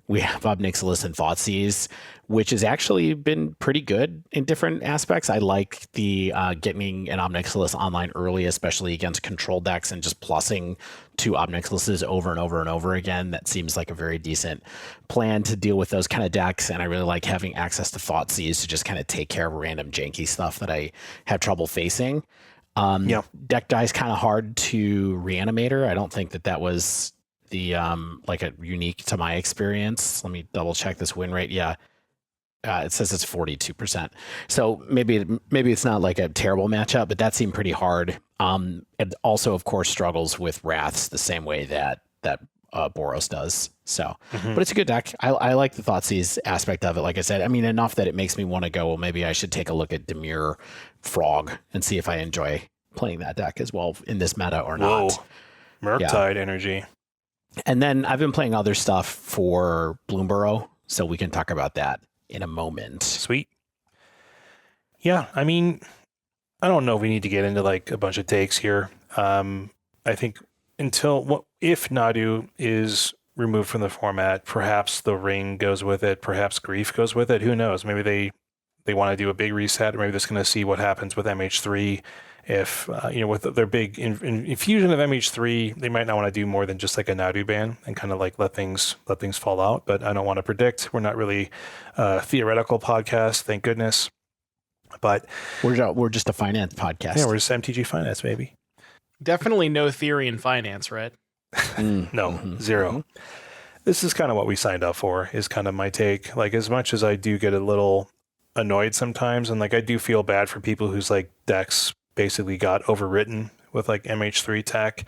We have Obnixilis and Thoughtseize, which has actually been pretty good in different aspects. I like the getting an Obnixilis online early, especially against control decks and just plussing 2 Obnixilises over and over and over again. That seems like a very decent plan to deal with those kind of decks. And I really like having access to Thoughtseize to just kind of take care of random janky stuff that I have trouble facing. Deck die's kind of hard to Reanimator. I don't think that was the like a unique to my experience. Let me double check this win rate. Yeah. It says it's 42%. So maybe it's not like a terrible matchup, but that seemed pretty hard. It also, of course, struggles with Wraths the same way that Boros does. So, But it's a good deck. I like the Thoughtseize aspect of it. Like I said, I mean, enough that it makes me want to go, well, maybe I should take a look at Demure Frog and see if I enjoy playing that deck as well in this meta or not. Murktide energy. And then I've been playing other stuff for Bloomburrow, so we can talk about that in a moment. Sweet. Yeah, I mean, I don't know if we need to get into like a bunch of takes here. I think if Nadu is removed from the format, perhaps the ring goes with it, perhaps grief goes with it. Who knows? Maybe they want to do a big reset, or maybe they're just going to see what happens with MH3. If with their big infusion of MH3, they might not want to do more than just like a Nadu ban and kind of like let things fall out. But I don't want to predict. We're not really a theoretical podcast, thank goodness. But we're just a finance podcast. Yeah, we're just MTG Finance, baby. Definitely no theory in finance, right? No, zero. This is kind of what we signed up for, is kind of my take. Like, as much as I do get a little annoyed sometimes, and like I do feel bad for people whose like decks basically got overwritten with like MH3 tech.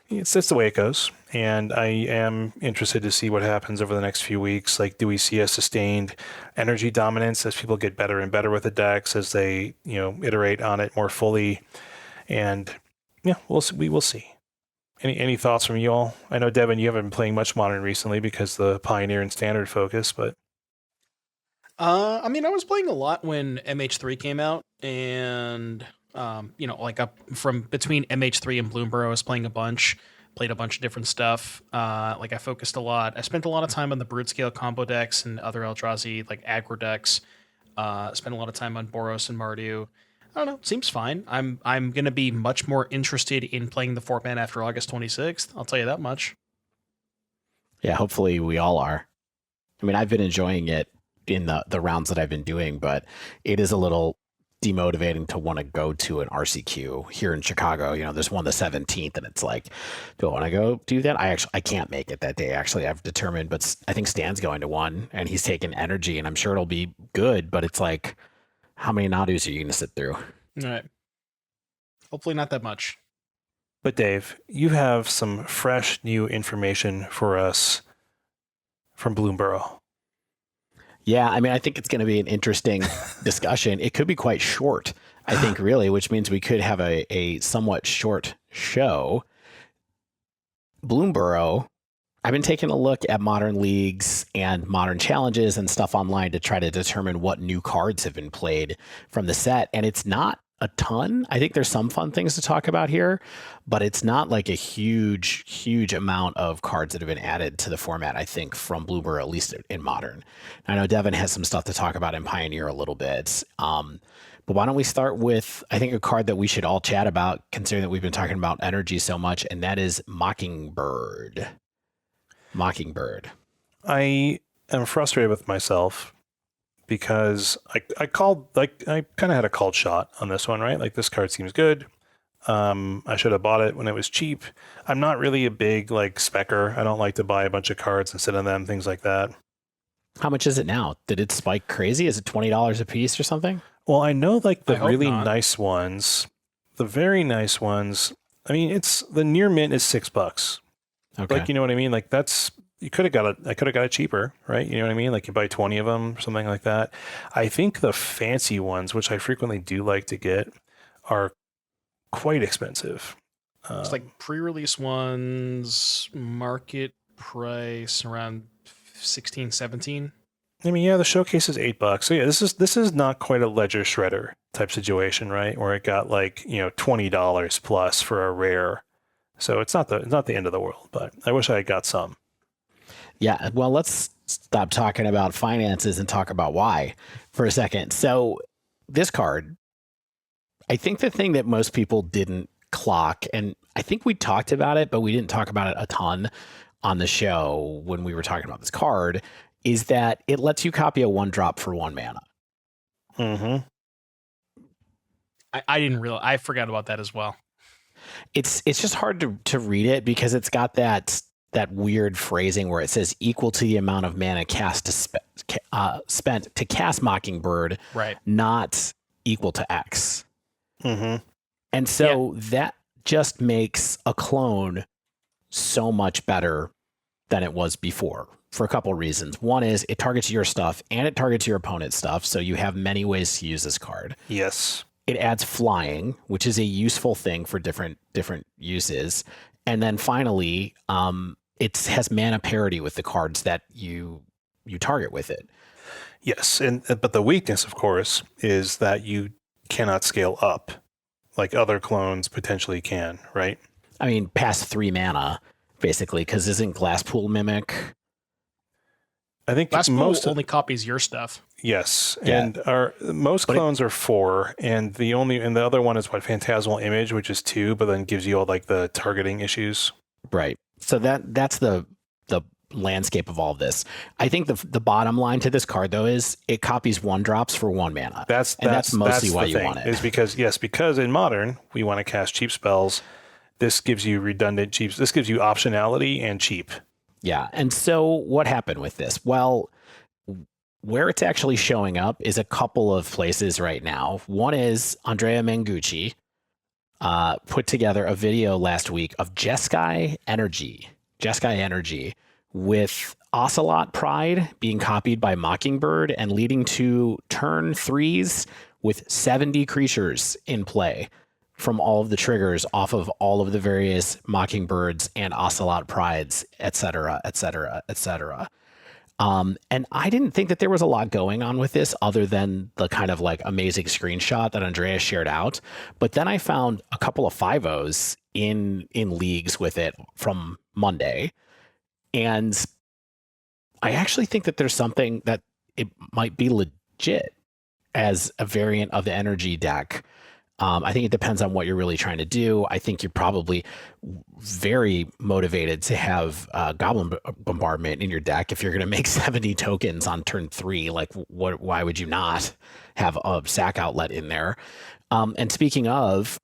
It's just the way it goes. And I am interested to see what happens over the next few weeks. Like, do we see a sustained energy dominance as people get better and better with the decks, as they, iterate on it more fully? And yeah, we will see. Any thoughts from you all? I know, Devin, you haven't been playing much Modern recently because the Pioneer and Standard focus, but I mean, I was playing a lot when MH3 came out, and like up from between MH3 and Bloomburrow, I was playing played a bunch of different stuff. Like I focused a lot. I spent a lot of time on the Brood Scale combo decks and other Eldrazi like aggro decks. Spent a lot of time on Boros and Mardu. I don't know. Seems fine. I'm going to be much more interested in playing the format after August 26th. I'll tell you that much. Yeah, hopefully we all are. I mean, I've been enjoying it in the rounds that I've been doing, but it is a little demotivating to want to go to an RCQ here in Chicago. There's one the 17th, and it's like, do I want to go do that? I can't make it that day. Actually, I've determined, but I think Stan's going to one, and he's taking energy, and I'm sure it'll be good, but it's like, how many Nadus are you going to sit through? All right. Hopefully not that much. But Dave, you have some fresh new information for us from Bloomburrow. Yeah, I mean, I think it's going to be an interesting discussion. It could be quite short, I think, really, which means we could have a somewhat short show. Bloomburrow, I've been taking a look at modern leagues and modern challenges and stuff online to try to determine what new cards have been played from the set, and it's not a ton. I think there's some fun things to talk about here, but it's not like a huge amount of cards that have been added to the format, I think, from Bloomburrow, at least in Modern. I know Devin has some stuff to talk about in Pioneer a little bit. But why don't we start with, I think, a card that we should all chat about, considering that we've been talking about energy so much, and that is Mockingbird. I am frustrated with myself because I kind of had a called shot on this one, right? Like, this card seems good. I should have bought it when it was cheap. I'm not really a big specker. I don't like to buy a bunch of cards and sit on them, things like that. How much is it now? Did it spike crazy? Is it $20 a piece or something? Well, I know the really nice ones, the very nice ones. I mean, it's the near mint is $6. Okay. You know what I mean? Like, that's, I could have got it cheaper, right? You know what I mean? Like, you buy 20 of them, something like that. I think the fancy ones, which I frequently do like to get, are quite expensive. It's like pre-release ones, market price around 16, 17. I mean, yeah, the showcase is $8. So yeah, this is not quite a ledger shredder type situation, right? Where it got $20 plus for a rare. So it's not the end of the world, but I wish I had got some. Yeah, well, let's stop talking about finances and talk about why for a second. So this card, I think the thing that most people didn't clock, and I think we talked about it, but we didn't talk about it a ton on the show when we were talking about this card, is that it lets you copy a 1-drop for 1 mana. Mm-hmm. I didn't realize. I forgot about that as well. It's just hard to read it because it's got that weird phrasing where it says equal to the amount of mana cast to spent to cast Mockingbird, right? Not equal to X. Mm-hmm. And so that just makes a clone so much better than it was before for a couple of reasons. One is it targets your stuff and it targets your opponent's stuff, so you have many ways to use this card. Yes. It adds flying, which is a useful thing for different uses. And then finally, it has mana parity with the cards that you target with it. Yes, but the weakness, of course, is that you cannot scale up like other clones potentially can, right? I mean, past 3 mana, basically, because isn't Glasspool Mimic? I think most only copies your stuff. Yes, yeah. And most clones are 4, and the other one is Phantasmal Image, which is 2, but then gives you all like the targeting issues. Right. So that's the landscape of all of this. I think the bottom line to this card though is it copies 1-drops for 1 mana. That's mostly why you want it. Is because in Modern we want to cast cheap spells. This gives you redundant cheap. This gives you optionality and cheap. Yeah. And so what happened with this? Well, where it's actually showing up is a couple of places right now. One is Andrea Mangucci put together a video last week of Jeskai Energy with Ocelot Pride being copied by Mockingbird and leading to turn 3s with 70 creatures in play from all of the triggers off of all of the various Mockingbirds and Ocelot Prides, etc., etc., etc. And I didn't think that there was a lot going on with this other than the kind of like amazing screenshot that Andrea shared out. But then I found a couple of 5-0s in leagues with it from Monday. And I actually think that there's something that it might be legit as a variant of the energy deck. I think it depends on what you're really trying to do. I think you're probably very motivated to have Goblin Bombardment in your deck if you're going to make 70 tokens on turn 3. Like, why would you not have a sack outlet in there? And speaking of,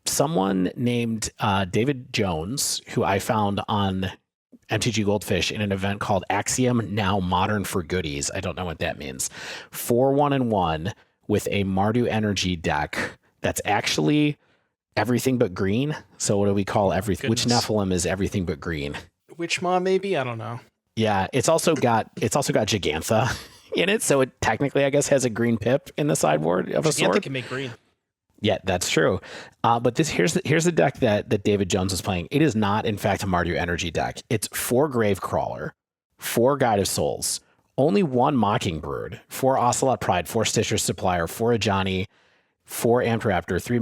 someone named David Jones, who I found on MTG Goldfish in an event called Axiom Now Modern for Goodies. I don't know what that means. 4-1-1 with a Mardu Energy deck that's actually everything but green. So what do we call everything? Which Nephilim is everything but green? Which Maw maybe? I don't know. Yeah, it's also got Gigantha in it, so it technically I guess has a green pip in the sideboard of a sword. Gigantha can make green. Yeah, that's true. But here's the deck that David Jones is playing. It is not, in fact, a Mardu Energy deck. It's 4 Gravecrawler, 4 Guide of Souls, only 1 Mockingbird, 4 Ocelot Pride, 4 Stitcher's Supplier, 4 Ajani, 4 Amped Raptor, 3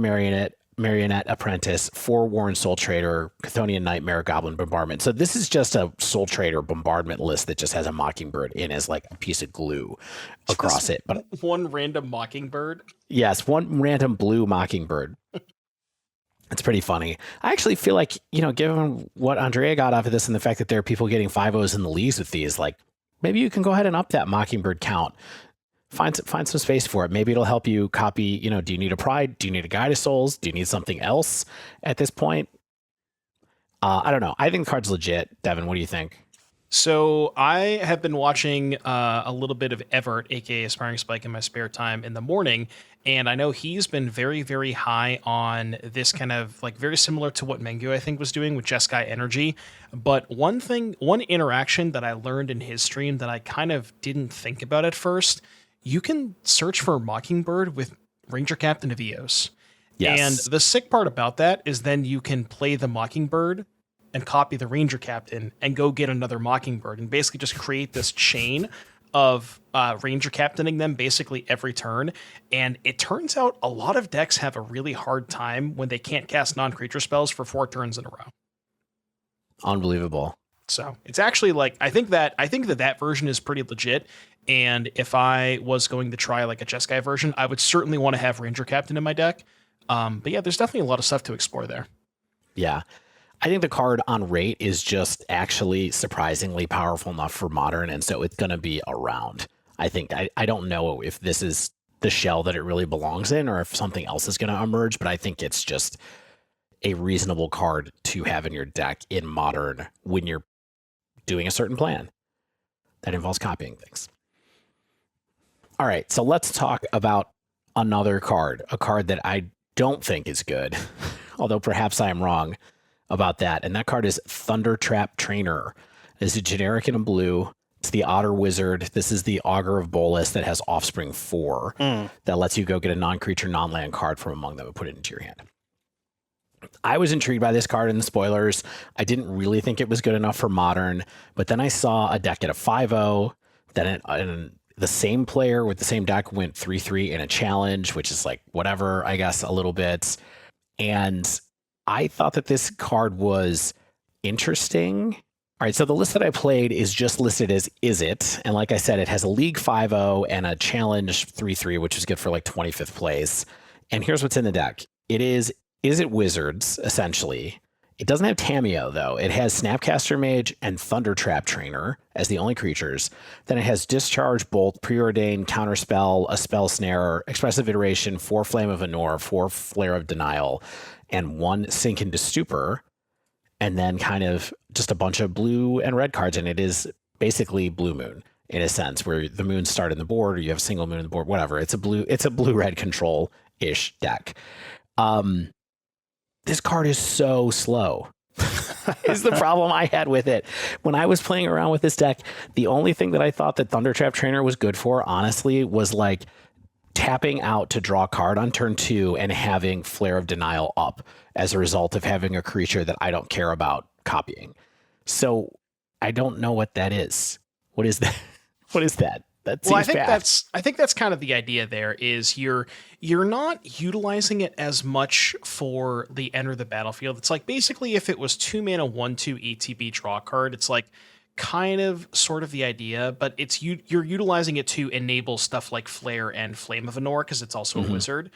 Marionette Apprentice, 4 Warren Soul Trader, Chthonian Nightmare, Goblin Bombardment. So this is just a Soul Trader bombardment list that just has a Mockingbird in as like a piece of glue across it. But one random Mockingbird? Yes, 1 random blue Mockingbird. It's pretty funny. I actually feel like, given what Andrea got off of this and the fact that there are people getting 5-0s in the leagues with these, like maybe you can go ahead and up that Mockingbird count. Find some space for it. Maybe it'll help you copy, do you need a Pride? Do you need a Guide of Souls? Do you need something else at this point? I don't know. I think the card's legit. Devin, what do you think? So I have been watching a little bit of Everett, aka Aspiring Spike, in my spare time in the morning, and I know he's been very, very high on this kind of like very similar to what Mengu I think was doing with Jeskai Energy. But one interaction that I learned in his stream that I kind of didn't think about at first, you can search for Mockingbird with Ranger Captain of Eos. Yes. And the sick part about that is then you can play the Mockingbird and copy the Ranger Captain and go get another Mockingbird and basically just create this chain of Ranger Captaining them basically every turn. And it turns out a lot of decks have a really hard time when they can't cast non-creature spells for 4 turns in a row. Unbelievable. So it's actually like, I think that version is pretty legit. And if I was going to try like a Jeskai version, I would certainly want to have Ranger Captain in my deck. But yeah, there's definitely a lot of stuff to explore there. Yeah. I think the card on rate is just actually surprisingly powerful enough for Modern, and so it's going to be around. I think I don't know if this is the shell that it really belongs in or if something else is going to emerge, but I think it's just a reasonable card to have in your deck in Modern when you're doing a certain plan that involves copying things. All right, so let's talk about another card, a card that I don't think is good, although perhaps I am wrong about that. And that card is Thundertrap Trainer. It's a generic in a blue. It's the Otter Wizard. This is the Augur of Bolus that has Offspring 4 that lets you go get a non-creature, non-land card from among them and put it into your hand. I was intrigued by this card in the spoilers. I didn't really think it was good enough for Modern, but then I saw a deck at a 5-0, then the same player with the same deck went 3-3 in a challenge, which is like whatever, I guess, a little bit. And I thought that this card was interesting. All right, so the list that I played is just listed as Is It? And like I said, it has a League 5-0 and a Challenge 3-3, which is good for like 25th place. And here's what's in the deck. It is It Wizards, essentially. It doesn't have Tamiyo, though. It has Snapcaster Mage and Thundertrap Trainer as the only creatures. Then it has Discharge, Bolt, Preordain, Counterspell, a Spell Snare, Expressive Iteration, 4 Flame of Anor, 4 Flare of Denial, and 1 Sink into Stupor. And then kind of just a bunch of blue and red cards. And it is basically Blue Moon in a sense, where the moons start in the board, or you have a single moon in the board, whatever. It's a blue-red control-ish deck. This card is so slow. Is the problem I had with it. When I was playing around with this deck, the only thing that I thought that Thundertrap Trainer was good for, honestly, was like tapping out to draw a card on turn 2 and having Flare of Denial up as a result of having a creature that I don't care about copying. So I don't know what that is. What is that? What is that? That seems bad. I think that's kind of the idea there is you're not utilizing it as much for the enter the battlefield. It's like basically if it was 2 mana 1/2 ETB draw card, it's like kind of sort of the idea, but it's you're utilizing it to enable stuff like Flare and Flame of Anor because it's also a wizard.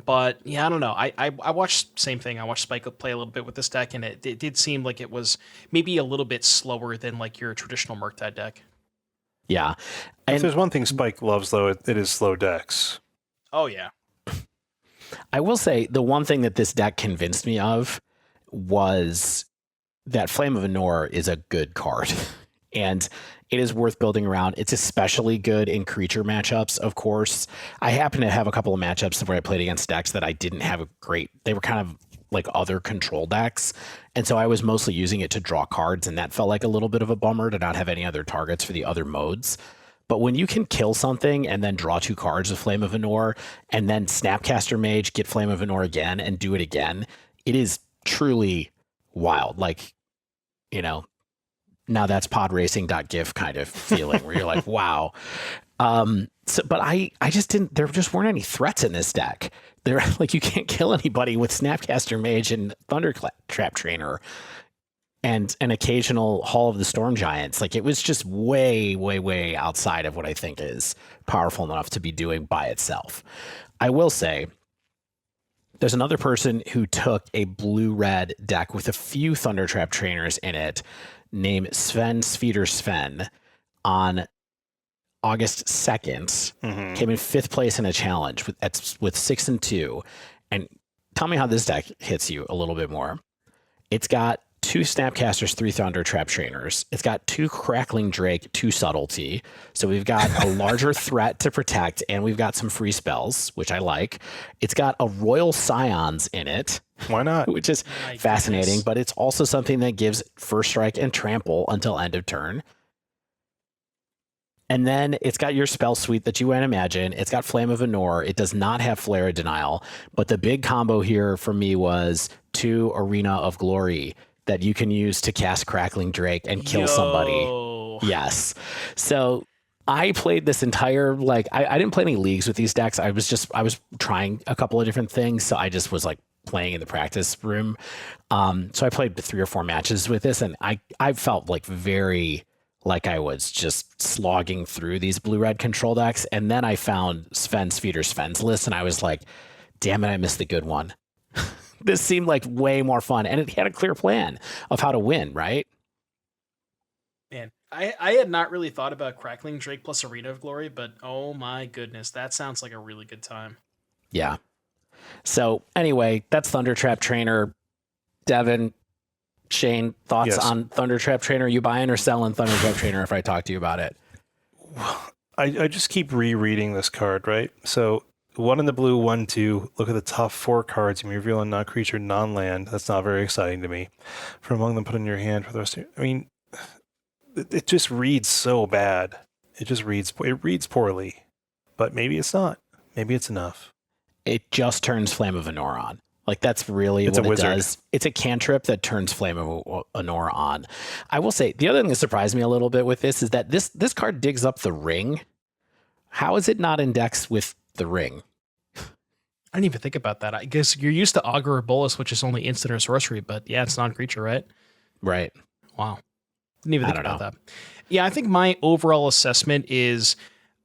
But yeah, I don't know. I watched same thing. I watched Spike play a little bit with this deck, and it did seem like it was maybe a little bit slower than like your traditional Murktide deck. Yeah. If there's one thing Spike loves, though, it is slow decks. Oh, yeah. I will say the one thing that this deck convinced me of was that Flame of Anor is a good card. And it is worth building around. It's especially good in creature matchups, of course. I happen to have a couple of matchups where I played against decks that I didn't have a great... They were kind of like other control decks. And so I was mostly using it to draw cards, and that felt like a little bit of a bummer to not have any other targets for the other modes. But when you can kill something and then draw 2 cards with Flame of Anor, and then Snapcaster Mage, get Flame of Anor again, and do it again, it is truly wild. Like, you know, now that's podracing.gif kind of feeling where you're like, wow. But I just didn't, there just weren't any threats in this deck. They're like, you can't kill anybody with Snapcaster Mage and Thundertrap Trainer and an occasional Hall of the Storm Giants. Like, it was just way, way, way outside of what I think is powerful enough to be doing by itself. I will say, there's another person who took a blue-red deck with a few Thundertrap Trainers in it named Sven Sven on August 2nd, came in 5th place in a challenge with 6-2. And tell me how this deck hits you a little bit more. It's got 2 Snapcasters, 3 Thundertrap Trainers. It's got 2 Crackling Drake, 2 Subtlety. So we've got a larger threat to protect, and we've got some free spells, which I like. It's got a Royal Scions in it. Why not? Which is fascinating, but it's also something that gives First Strike and Trample until end of turn. And then it's got your spell suite that you might imagine. It's got Flame of Anor. It does not have Flare of Denial. But the big combo here for me was 2 Arena of Glory that you can use to cast Crackling Drake and kill somebody. Yes. So I played this entire, like, I didn't play any leagues with these decks. I was trying a couple of different things. So I just was like playing in the practice room. So I played 3 or 4 matches with this, and I felt like very... like I was just slogging through these blue-red control decks. And then I found Sven's list, and I was like, damn it, I missed the good one. This seemed like way more fun. And it had a clear plan of how to win, right? Man, I had not really thought about Crackling Drake plus Arena of Glory, but oh my goodness, that sounds like a really good time. Yeah. So anyway, that's Thundertrap Trainer. Devin, Shane, thoughts on Thundertrap Trainer? You buying or selling Thundertrap Trainer if I talk to you about it? I just keep rereading this card, right? So 1 in the blue, 1/2. Look at the top 4 cards. You may reveal a non-creature, non-land. That's not very exciting to me. From among them, put in your hand for the rest of your... I mean, it just reads so bad. It reads poorly. But maybe it's not. Maybe it's enough. It just turns Flame of Anor on. Like that's really what it does. It's a cantrip that turns Flame of Anor on. I will say the other thing that surprised me a little bit with this is that this card digs up the ring. How is it not indexed with the ring? I didn't even think about that. I guess you're used to Augur or Bolus, which is only instant or sorcery, but yeah, it's non-creature, right? Right. Wow. Didn't even think about that. Yeah, I think my overall assessment is,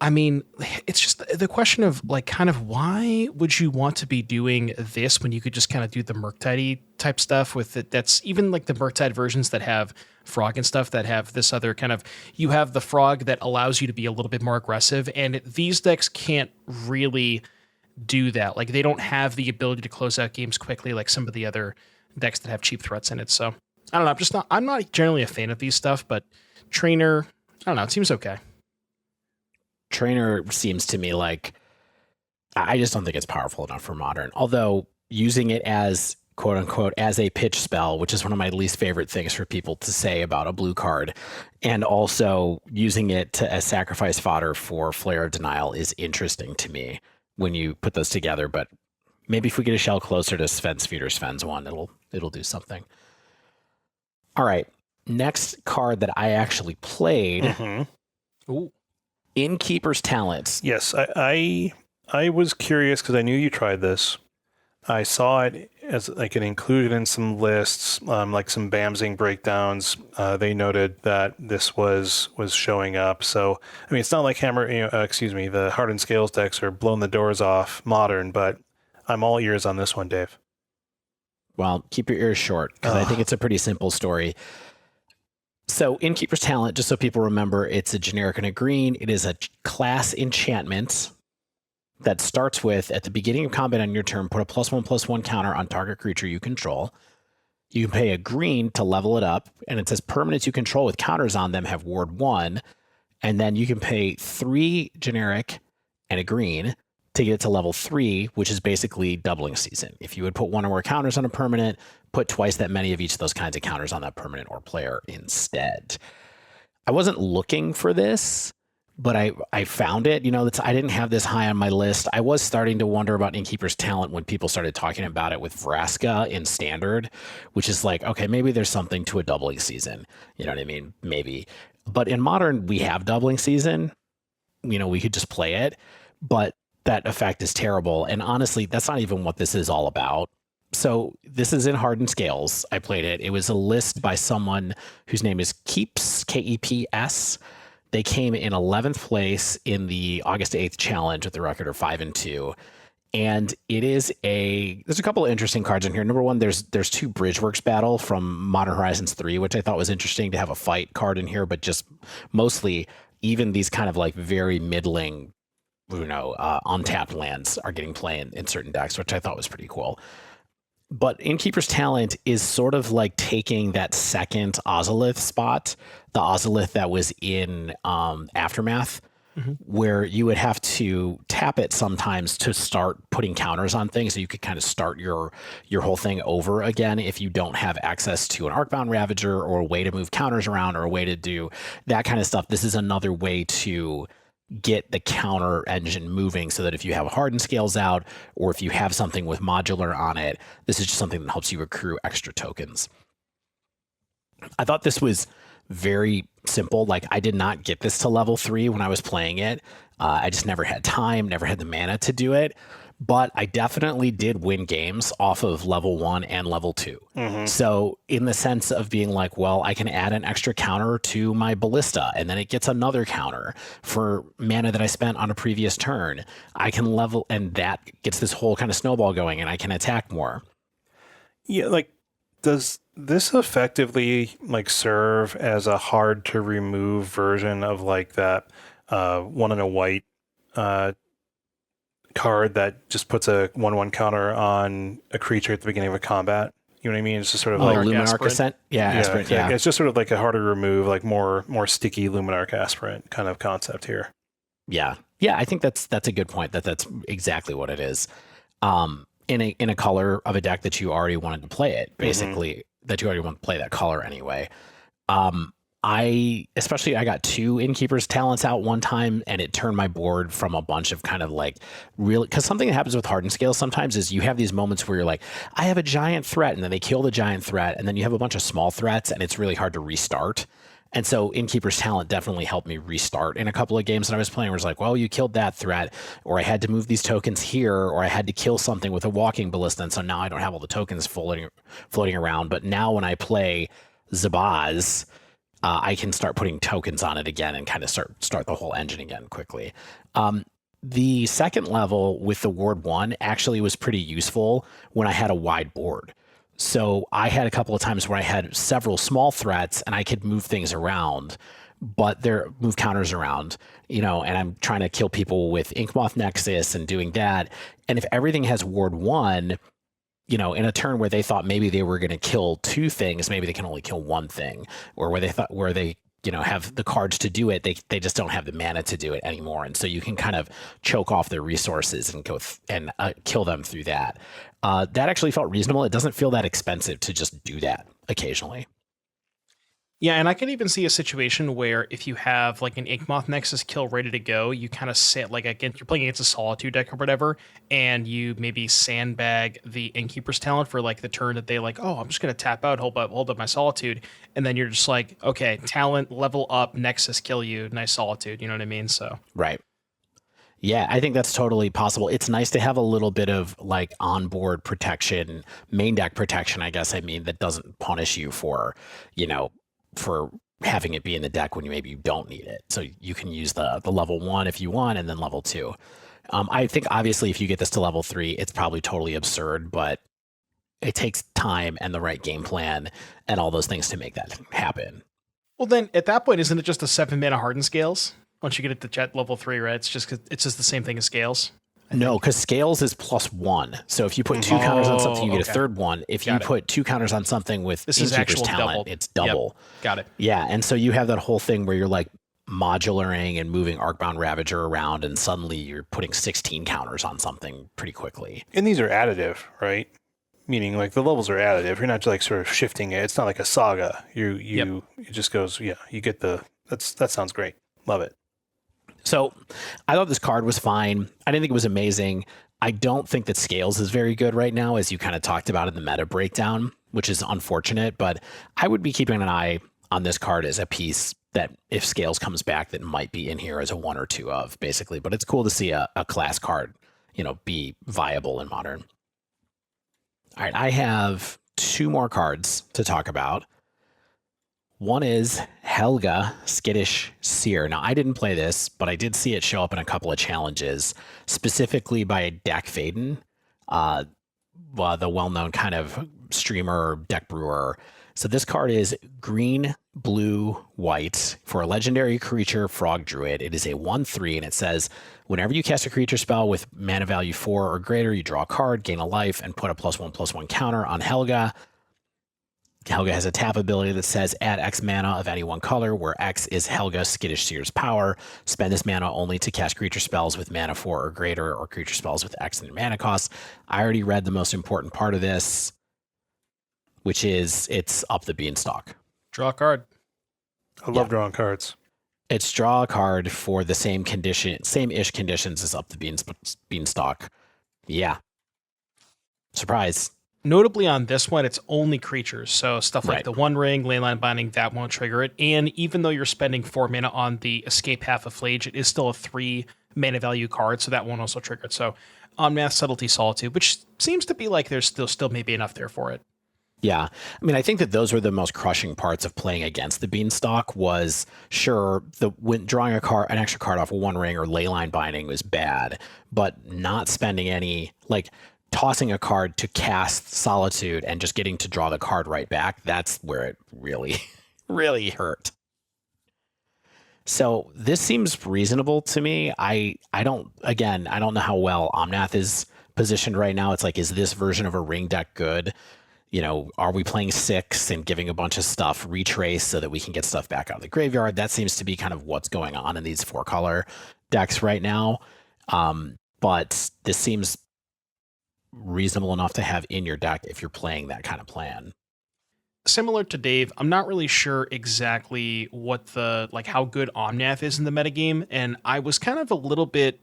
I mean, it's just the question of like kind of why would you want to be doing this when you could just kind of do the Murktide type stuff with it? That's even like the Murktide versions that have frog and stuff that have this other kind of, you have the frog that allows you to be a little bit more aggressive, and these decks can't really do that. Like they don't have the ability to close out games quickly like some of the other decks that have cheap threats in it. So I don't know. I'm not generally a fan of these stuff, but Trainer, I don't know. It seems okay. Trainer seems to me like, I just don't think it's powerful enough for Modern. Although using it as quote unquote as a pitch spell, which is one of my least favorite things for people to say about a blue card, and also using it as sacrifice fodder for Flare of Denial is interesting to me when you put those together. But maybe if we get a shell closer to Sven's Feeder Sven's one, it'll do something. All right. Next card that I actually played. Mm-hmm. Ooh. Innkeeper's Talents. Yes, I was curious because I knew you tried this. I saw it as like it included in some lists, like some Bamzing breakdowns. They noted that this was showing up. So I mean, it's not like the Hardened Scales decks are blowing the doors off Modern, but I'm all ears on this one, Dave. Well, keep your ears short because I think it's a pretty simple story. So Innkeeper's Talent, just so people remember, it's a generic and a green. It is a class enchantment that starts with, at the beginning of combat on your turn, put a +1/+1 counter on target creature you control. You can pay a green to level it up, and it says permanents you control with counters on them have ward 1, and then you can pay 3 generic and a green to get it to level 3, which is basically doubling season. If you would put 1 or more counters on a permanent, put twice that many of each of those kinds of counters on that permanent or player instead. I wasn't looking for this, but I found it. I didn't have this high on my list. I was starting to wonder about Innkeeper's Talent when people started talking about it with Vraska in Standard, which is like, okay, maybe there's something to a doubling season. You know what I mean? Maybe. But in Modern, we have doubling season. We could just play it, but that effect is terrible. And honestly, that's not even what this is all about. So this is in Hardened Scales. I played it. It was a list by someone whose name is Keeps, Keps. They came in 11th place in the August 8th challenge with the record of 5-2. And there's a couple of interesting cards in here. Number one, there's 2 Bridgeworks Battle from Modern Horizons 3, which I thought was interesting to have a fight card in here, but just mostly even these kind of like very middling, untapped lands are getting play in certain decks, which I thought was pretty cool. But Innkeeper's Talent is sort of like taking that second Ozolith spot, the Ozolith that was in Aftermath, where you would have to tap it sometimes to start putting counters on things, so you could kind of start your whole thing over again if you don't have access to an Arcbound Ravager or a way to move counters around or a way to do that kind of stuff. This is another way to get the counter engine moving so that if you have Hardened Scales out or if you have something with modular on it, this is just something that helps you accrue extra tokens. I thought this was very simple. Like, I did not get this to level 3 when I was playing it. I just never had time, never had the mana to do it. But I definitely did win games off of level 1 and level 2. Mm-hmm. So in the sense of being like, well, I can add an extra counter to my Ballista, and then it gets another counter for mana that I spent on a previous turn. I can level, and that gets this whole kind of snowball going, and I can attack more. Yeah, like, does this effectively like serve as a hard to remove version of like that 1 and a white card that just puts a 1/1 counter on a creature at the beginning of a combat? You know what I mean? It's just sort of like Luminarch Ascent. Aspirant, yeah. It's just sort of like a harder to remove, like more sticky Luminarch Aspirant kind of concept here. Yeah. I think that's a good point. That's exactly what it is. In a color of a deck that you already wanted to play it, basically, that you already want to play that color anyway. I got 2 Innkeeper's talents out one time, and it turned my board from a bunch of kind of like really, because something that happens with hardened scales sometimes is you have these moments where you're like, I have a giant threat, and then they kill the giant threat, and then you have a bunch of small threats, and it's really hard to restart. And so Innkeeper's talent definitely helped me restart in a couple of games that I was playing where it's like, well, you killed that threat, or I had to move these tokens here, or I had to kill something with a walking ballista, and so now I don't have all the tokens floating around. But now when I play Zabaz, I can start putting tokens on it again and kind of start the whole engine again quickly. The second level with the Ward 1 actually was pretty useful when I had a wide board. So I had a couple of times where I had several small threats and I could move things around, but move counters around, and I'm trying to kill people with Inkmoth Nexus and doing that. And if everything has Ward 1, in a turn where they thought maybe they were going to kill 2 things, maybe they can only kill 1 thing, or where they have the cards to do it, they just don't have the mana to do it anymore. And so you can kind of choke off their resources and go and kill them through that. That actually felt reasonable. It doesn't feel that expensive to just do that occasionally. Yeah, and I can even see a situation where if you have like an Inkmoth Nexus kill ready to go, you kind of sit like again, you're playing against a Solitude deck or whatever, and you maybe sandbag the Innkeeper's talent for like the turn that they like, oh, I'm just gonna tap out, hold up my Solitude, and then you're just like, okay, talent level up, Nexus kill you, nice Solitude, you know what I mean? So right. Yeah, I think that's totally possible. It's nice to have a little bit of like onboard protection, main deck protection, I guess that doesn't punish you for, for having it be in the deck when you don't need it. So you can use the level 1 if you want, and then level 2. I think obviously if you get this to level 3, it's probably totally absurd, but it takes time and the right game plan and all those things to make that happen. Well, then at that point, isn't it just a 7 mana hardened scales? Once you get it to level 3, right? It's just the same thing as scales. No, because scales is +1. So if you put 2 counters on something, you get a third one. If you put 2 counters on something with Innkeeper's talent, it's double. Yep. Got it. Yeah, and so you have that whole thing where you're like modularing and moving Arcbound Ravager around, and suddenly you're putting 16 counters on something pretty quickly. And these are additive, right? Meaning like the levels are additive. You're not like sort of shifting it. It's not like a saga. It just goes, you get that sounds great. Love it. So I thought this card was fine. I didn't think it was amazing. I don't think that Scales is very good right now, as you kind of talked about in the meta breakdown, which is unfortunate, but I would be keeping an eye on this card as a piece that if Scales comes back, that might be in here as a 1 or 2 of, basically. But it's cool to see a class card, be viable in Modern. All right, I have 2 more cards to talk about. One is Helga, Skittish, Seer. Now, I didn't play this, but I did see it show up in a couple of challenges, specifically by Dak Faden, the well-known kind of streamer, deck brewer. So this card is green, blue, white for a legendary creature, Frog Druid. It is a 1/3, and it says, whenever you cast a creature spell with mana value 4 or greater, you draw a card, gain a life, and put a +1/+1 counter on Helga. Helga has a tap ability that says add X mana of any one color, where X is Helga Skittish Seer's power. Spend this mana only to cast creature spells with mana 4 or greater, or creature spells with X in their mana cost. I already read the most important part of this, which is it's up the beanstalk. Draw a card. I love drawing cards. It's draw a card for the same ish conditions as up the beanstalk. Yeah. Surprise. Notably on this one, it's only creatures. So stuff like the One Ring, Leyline Binding, that won't trigger it. And even though you're spending 4 mana on the Escape Half of Flage, it is still a 3 mana value card, so that won't also trigger it. So Unmasked Subtlety, Solitude, which seems to be like there's still maybe enough there for it. Yeah. I mean, I think that those were the most crushing parts of playing against the Beanstalk was, sure, when drawing an extra card off of One Ring or Leyline Binding was bad, but not spending any, like, tossing a card to cast Solitude and just getting to draw the card right back, that's where it really, really hurt. So this seems reasonable to me. I don't know how well Omnath is positioned right now. It's like, is this version of a Ring deck good? Are we playing 6 and giving a bunch of stuff retrace so that we can get stuff back out of the graveyard? That seems to be kind of what's going on in these 4-color decks right now. But this seems reasonable enough to have in your deck if you're playing that kind of plan. similar to Dave, I'm not really sure exactly what how good Omnath is in the metagame, and I was kind of a little bit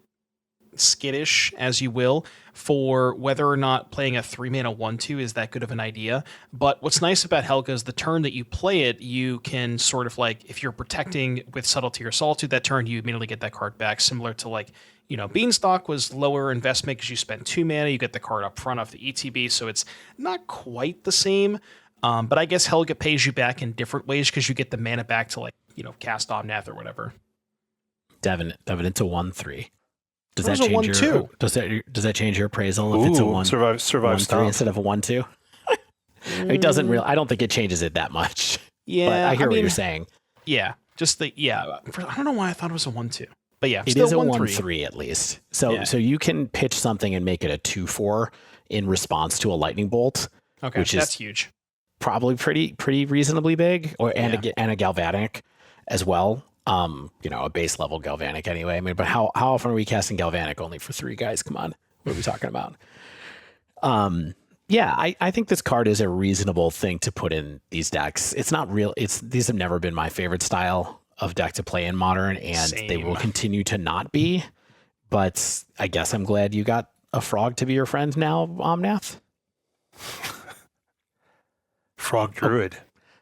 skittish, as you will, for whether or not playing a 3-mana 1/2 is that good of an idea. But what's nice about Helga is the turn that you play it, you can sort of if you're protecting with Subtlety or Solitude that turn, you immediately get that card back, similar to Beanstalk was lower investment because you spend 2 mana, you get the card up front off the ETB, so it's not quite the same. But I guess Helga pays you back in different ways because you get the mana back to cast Omnath or whatever. Devin, it's a 1/3. Does that change your does that change your appraisal if it's a 1 survive 1/3 instead of a 1/2? It doesn't really. I don't think it changes it that much. Yeah, but I hear what you're saying. Yeah, I don't know why I thought it was a 1/2, but yeah, it is a 1/3 at least. So you can pitch something and make it a 2/4 in response to a lightning bolt. Okay, which that's huge. Probably pretty reasonably big, and a galvanic as well. A base level galvanic anyway. I mean, but how often are we casting galvanic only for 3 guys? Come on, what are we talking about? I think this card is a reasonable thing to put in these decks. It's not real. These have never been my favorite style of deck to play in Modern, and they will continue to not be. But I guess I'm glad you got a frog to be your friend now, Omnath. Frog Druid.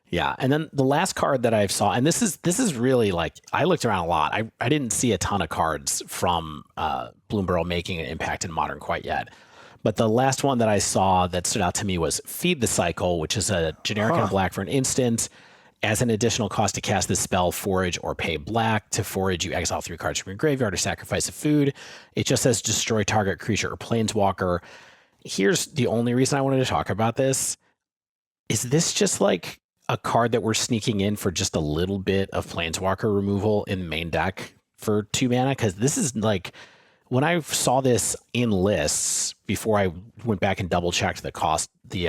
Yeah, and then the last card that I saw, and this is really I looked around a lot. I didn't see a ton of cards from Bloomburrow making an impact in Modern quite yet. But the last one that I saw that stood out to me was Feed the Cycle, which is a generic and black for an instant. As an additional cost to cast this spell, forage or pay black. To forage, you exile 3 cards from your graveyard or sacrifice a food. It just says destroy target creature or planeswalker. Here's the only reason I wanted to talk about this. Is this just a card that we're sneaking in for just a little bit of planeswalker removal in the main deck for 2 mana? Because this is when I saw this in lists before I went back and double checked the cost, the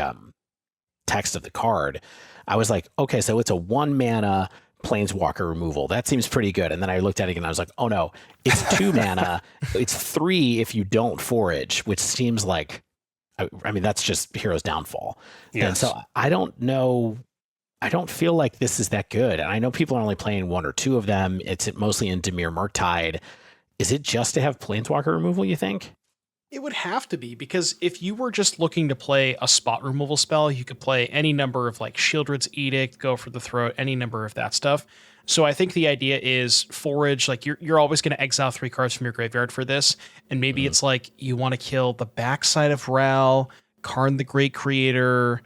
text of the card, I was like, okay, so it's a 1 mana planeswalker removal. That seems pretty good. And then I looked at it again and I was like, oh no, it's 2 mana. It's 3 if you don't forage, which seems that's just Hero's Downfall. Yes. And so I don't know. I don't feel like this is that good. And I know people are only playing 1 or 2 of them. It's mostly in Dimir Murktide. Is it just to have planeswalker removal, you think? It would have to be, because if you were just looking to play a spot removal spell, you could play any number of Shieldred's Edict, Go for the Throat, any number of that stuff. So I think the idea is forage, you're always going to exile 3 cards from your graveyard for this. And maybe it's you want to kill the backside of Ral, Karn the Great Creator,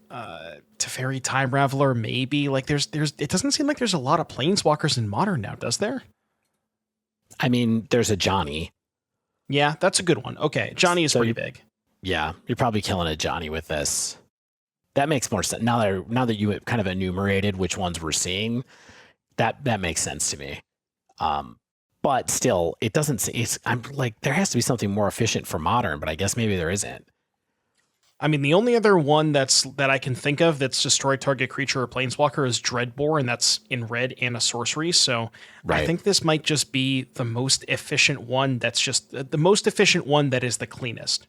Teferi Time Raveler, maybe. It doesn't seem like there's a lot of planeswalkers in Modern now, does there? I mean, there's a Johnny. Yeah, that's a good one. Okay, Johnny is pretty big. Yeah, you're probably killing a Johnny with this. That makes more sense. Now that you kind of enumerated which ones we're seeing, that makes sense to me. But still, it doesn't. I'm there has to be something more efficient for Modern, but I guess maybe there isn't. I mean, the only other one that I can think of that's destroy target creature or planeswalker is Dreadbore, and that's in red and a sorcery. So right. I think this might just be the most efficient one. That's just the most efficient one that is the cleanest.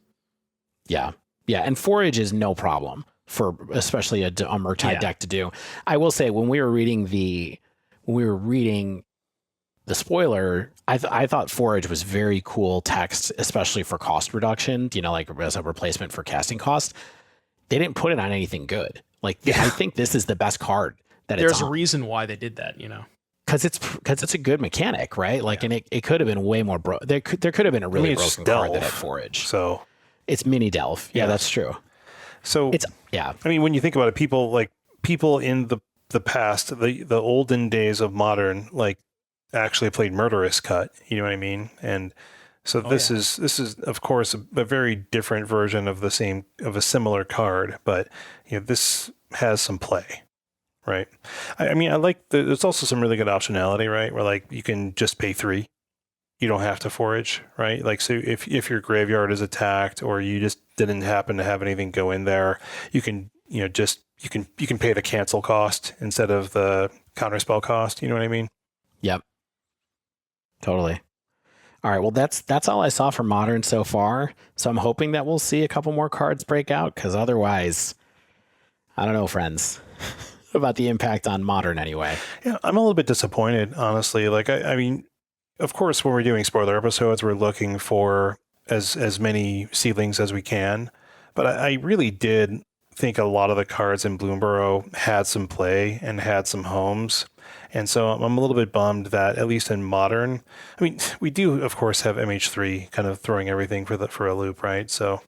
Yeah. And forage is no problem for especially a Murktide deck to do. I will say, when we were reading the spoiler, I thought forage was very cool text, especially for cost reduction, as a replacement for casting cost. They didn't put it on anything good. I think this is the best card that there's a reason why they did that, because it's a good mechanic, right? And it could have been way more there could have been a really broken card that had forage. So it's mini delve. Yeah, that's true. So I mean, when you think about it, people in the past, the olden days of Modern, actually played Murderous Cut, you know what I mean? And so this is of course a very different version of a similar card, but this has some play, right? I mean, there's also some really good optionality, right? Where you can just pay 3, you don't have to forage, right? So if your graveyard is attacked or you just didn't happen to have anything go in there, you can you can pay the cancel cost instead of the counterspell cost, you know what I mean? Yep. Totally. All right. Well, that's all I saw for Modern so far. So I'm hoping that we'll see a couple more cards break out, because otherwise, I don't know, friends, about the impact on Modern anyway. Yeah, I'm a little bit disappointed, honestly. Like, I mean, of course, when we're doing spoiler episodes, we're looking for as many seedlings as we can. But I really did think a lot of the cards in Bloomburrow had some play and had some homes. And so I'm a little bit bummed that, at least in Modern, I mean, we do, of course, have MH3 kind of throwing everything for a loop, right? So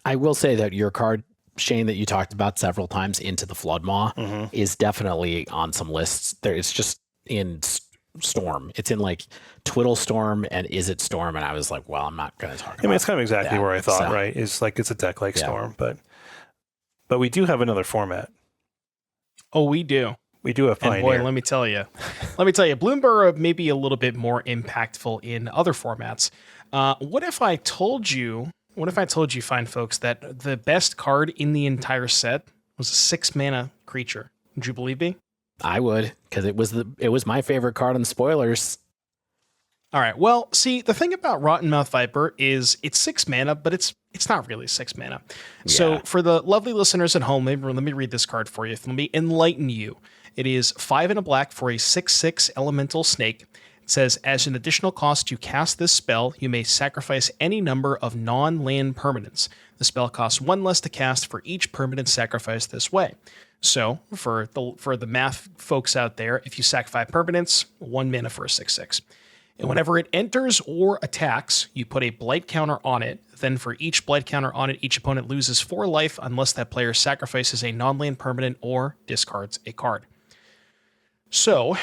I will say that your card, Shane, that you talked about several times, Into the Floodmaw, is definitely on some lists. It's just in Storm. It's in like Twiddle Storm and Is It Storm, and I was like, well, I'm not going to talk about it. I mean, it's kind of exactly where I thought, right? It's like it's a deck like Storm, but we do have another format. Oh, we do. We do have Pioneer. And boy, let me tell you, Bloomburrow may be a little bit more impactful in other formats. What if I told you, fine folks, that the best card in the entire set was a 6-mana creature? Would you believe me? I would, because it was my favorite card in spoilers. All right. Well, see, the thing about Rottenmouth Viper is it's 6 mana, but it's not really 6 mana. Yeah. So for the lovely listeners at home, let me read this card for you. Let me enlighten you. It is 5 and a black for a 6/6 elemental snake. It says, as an additional cost to cast this spell, you may sacrifice any number of non-land permanents. The spell costs 1 less to cast for each permanent sacrificed this way. So, for the math folks out there, if you sack 5 permanents, 1 mana for a 6/6. And whenever it enters or attacks, you put a blight counter on it. Then for each blight counter on it, each opponent loses 4 life unless that player sacrifices a non-land permanent or discards a card. So,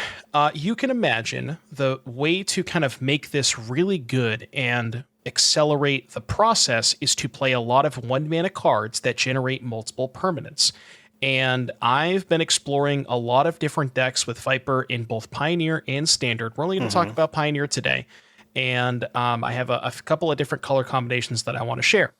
you can imagine the way to kind of make this really good and accelerate the process is to play a lot of 1-mana cards that generate multiple permanents. And I've been exploring a lot of different decks with Viper in both Pioneer and Standard. We're only going to talk about Pioneer today. And I have a couple of different color combinations that I want to share.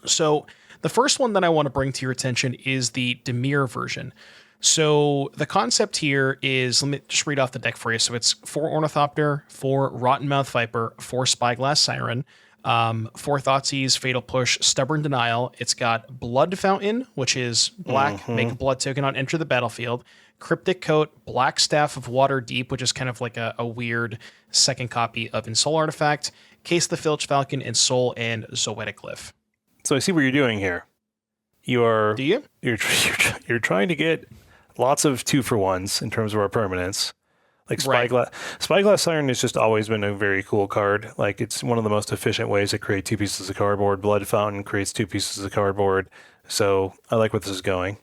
So the first one that I want to bring to your attention is the Dimir version. So the concept here is, let me just read off the deck for you. So it's 4 Ornithopter, 4 Rottenmouth Viper, 4 Spyglass Siren, 4 Thoughtseize, Fatal Push, Stubborn Denial. It's got Blood Fountain, which is black, make a blood token on enter the battlefield. Cryptic Coat, Black Staff of Water Deep, which is kind of like a weird second copy of Ensoul Artifact. Case the Filch Falcon, Ensoul, and Zoetic Glyph. So I see what you're doing here. You're trying to get lots of 2-for-1s in terms of our permanents. Like Spyglass Siren has just always been a very cool card. Like, it's one of the most efficient ways to create 2 pieces of cardboard. Blood Fountain creates 2 pieces of cardboard. So I like where this is going.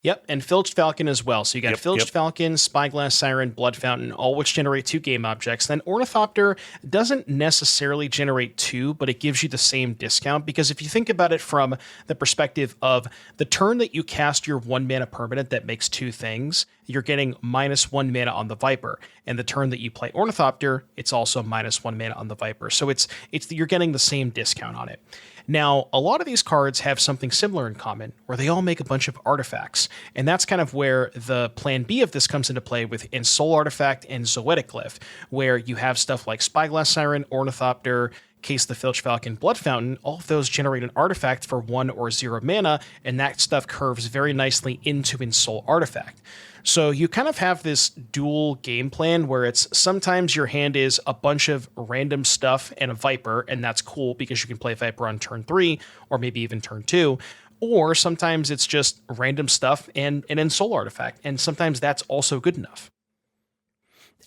Yep, and Filched Falcon as well. So you got Filched Falcon, Spyglass Siren, Blood Fountain, all which generate 2 game objects. Then Ornithopter doesn't necessarily generate 2, but it gives you the same discount, because if you think about it from the perspective of the turn that you cast your 1-mana permanent that makes 2 things, you're getting -1 mana on the Viper. And the turn that you play Ornithopter, it's also -1 mana on the Viper. So you're getting the same discount on it. Now, a lot of these cards have something similar in common, where they all make a bunch of artifacts. And that's kind of where the plan B of this comes into play with Ensoul Artifact and Zoetic Glyph, where you have stuff like Spyglass Siren, Ornithopter, Case the Filch Falcon, Blood Fountain. All of those generate an artifact for 1 or 0 mana, and that stuff curves very nicely into Ensoul Artifact. So you kind of have this dual game plan where it's sometimes your hand is a bunch of random stuff and a Viper, and that's cool because you can play Viper on turn 3 or maybe even turn 2. Or sometimes it's just random stuff and an Ensoul Artifact, and sometimes that's also good enough.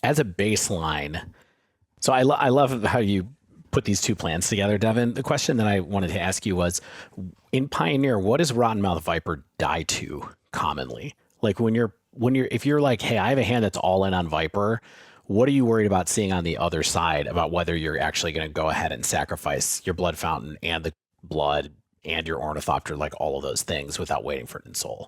As a baseline, so I love how you put these 2 plans together, Devin. The question that I wanted to ask you was, in Pioneer, what does Rottenmouth Viper die to commonly? Like if you're like, hey, I have a hand that's all in on Viper, what are you worried about seeing on the other side about whether you're actually going to go ahead and sacrifice your Blood Fountain and the blood and your Ornithopter, like all of those things, without waiting for an Ensoul?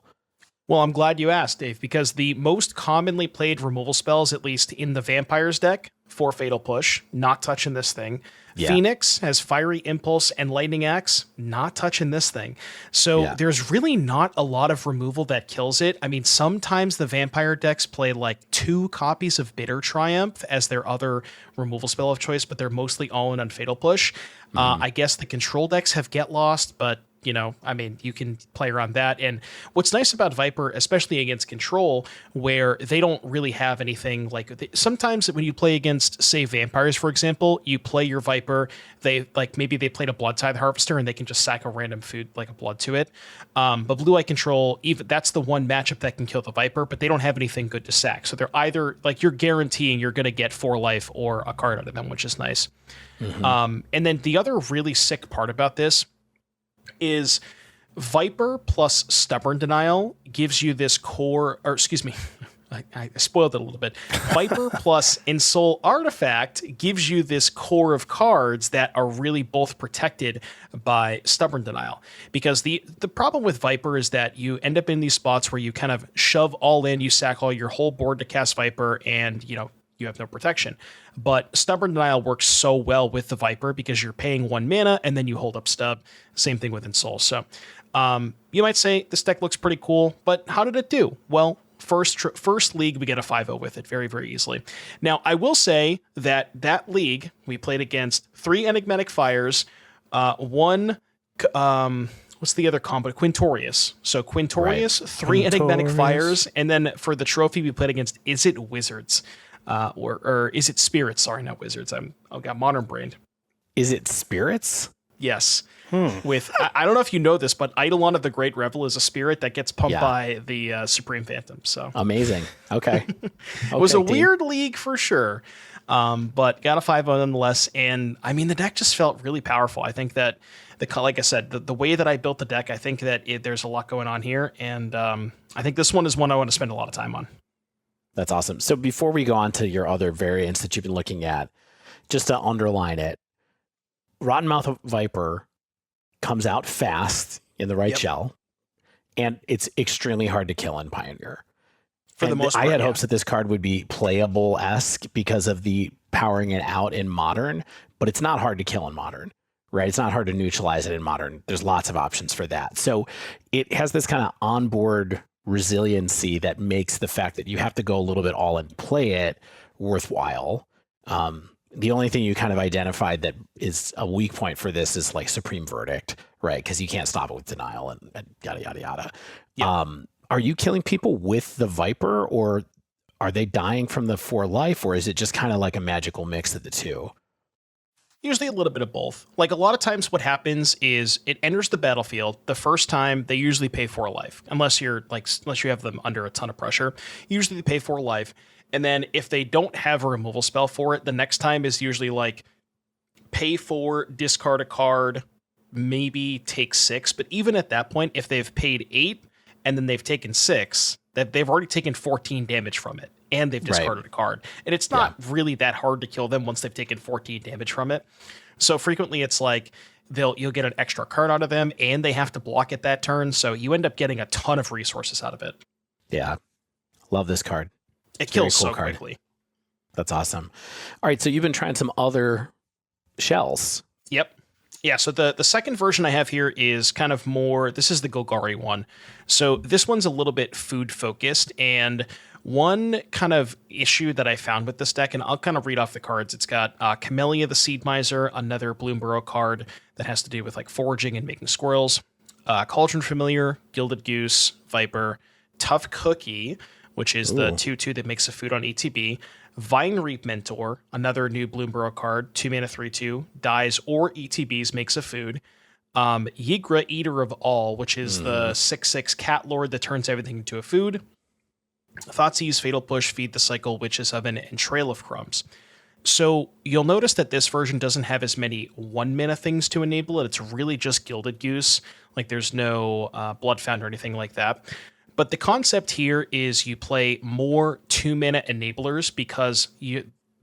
Well, I'm glad you asked, Dave, because the most commonly played removal spells, at least in the Vampires deck, for Fatal Push, not touching this thing. Yeah. Phoenix has Fiery Impulse and Lightning Axe, not touching this thing. So there's really not a lot of removal that kills it. I mean, sometimes the Vampire decks play like 2 copies of Bitter Triumph as their other removal spell of choice, but they're mostly all in on Fatal Push. I guess the control decks have Get Lost, but you can play around that. And what's nice about Viper, especially against control, where they don't really have anything sometimes when you play against, say, vampires, for example, you play your Viper, maybe they played a Blood Tithe Harvester and they can just sack a random food like a blood to it. But Blue Eye Control, even that's the one matchup that can kill the Viper, but they don't have anything good to sack. So they're either you're guaranteeing you're going to get 4 life or a card out of them, which is nice. Mm-hmm. And then the other really sick part about this is Viper plus Stubborn Denial gives you this core, or excuse me, I spoiled it a little bit. Viper plus Ensoul Artifact gives you this core of cards that are really both protected by Stubborn Denial. Because the problem with Viper is that you end up in these spots where you kind of shove all in, you sack all your whole board to cast Viper, and you have no protection. But Stubborn Denial works so well with the Viper because you're paying 1 mana and then you hold up Stub. Same thing with Ensoul. So you might say this deck looks pretty cool, but how did it do? Well, first league, we get a 5-0 with it very, very easily. Now, I will say that league, we played against 3 Enigmatic Fires, 1, what's the other combo? Quintorius. So Quintorius, right. 3 Enigmatic Fires, and then for the trophy, we played against Is It Wizards? Or Is It Spirits? Sorry, not Wizards. I got modern brained. Is It Spirits? Yes. With I don't know if you know this, but Eidolon of the Great Revel is a spirit that gets pumped by the Supreme Phantom. So amazing. Okay. It was a weird league for sure, but got a 5-0 nonetheless. And I mean, the deck just felt really powerful. I think that like I said, the way that I built the deck, I think that there's a lot going on here, and I think this one is one I want to spend a lot of time on. That's awesome. So before we go on to your other variants that you've been looking at, just to underline it, Rottenmouth Viper comes out fast in the right shell, and it's extremely hard to kill in Pioneer. For the most part, I had hopes that this card would be playable-esque because of the powering it out in Modern, but it's not hard to kill in Modern, right? It's not hard to neutralize it in Modern. There's lots of options for that. So it has this kind of onboard resiliency that makes the fact that you have to go a little bit all in play it worthwhile. The only thing you kind of identified that is a weak point for this is Supreme Verdict, right? Because you can't stop it with denial and yada, yada, yada. Yeah. Are you killing people with the Viper, or are they dying from the 4 life, or is it just kind of like a magical mix of the two? Usually a little bit of both. A lot of times what happens is it enters the battlefield. The first time they usually pay 4 life, unless you have them under a ton of pressure. Usually they pay 4 life. And then if they don't have a removal spell for it, the next time is usually pay 4, discard a card, maybe take 6. But even at that point, if they've paid 8 and then they've taken 6, that they've already taken 14 damage from it, and they've discarded a card. And it's not really that hard to kill them once they've taken 14 damage from it. So frequently it's you'll get an extra card out of them, and they have to block it that turn. So you end up getting a ton of resources out of it. Yeah. Love this card. It kills so quickly. That's awesome. All right, so you've been trying some other shells. Yep. Yeah, so the second version I have here is kind of more, this is the Golgari one. So this one's a little bit food focused, and one kind of issue that I found with this deck, and I'll kind of read off the cards. It's got Camellia the Seed Miser, another Bloomburrow card that has to do with foraging and making squirrels. Cauldron Familiar, Gilded Goose, Viper, Tough Cookie, which is the 2/2 that makes a food on ETB. Vine Reap Mentor, another new Bloomburrow card, 2 mana 3/2, dies or ETBs, makes a food. Yigra, Eater of All, which is the 6/6 cat lord that turns everything into a food. Thoughtseize, Fatal Push, Feed the Cycle, Witch's Oven, and Trail of Crumbs. So you'll notice that this version doesn't have as many 1 mana things to enable it. It's really just Gilded Goose. There's no Bloodfound or anything like that. But the concept here is you play more 2 mana enablers because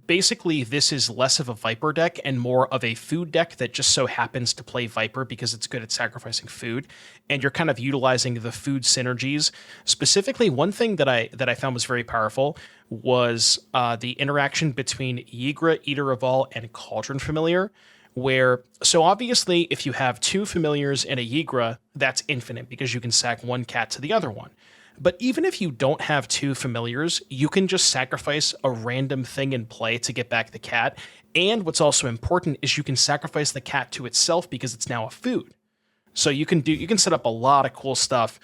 basically this is less of a Viper deck and more of a food deck that just so happens to play Viper because it's good at sacrificing food. And you're kind of utilizing the food synergies. Specifically, one thing that I found was very powerful was the interaction between Yigra, Eater of All, and Cauldron Familiar. So obviously, if you have 2 familiars and a Yigra, that's infinite because you can sack 1 cat to the other one. But even if you don't have 2 familiars, you can just sacrifice a random thing in play to get back the cat. And what's also important is you can sacrifice the cat to itself because it's now a food. So you can set up a lot of cool stuff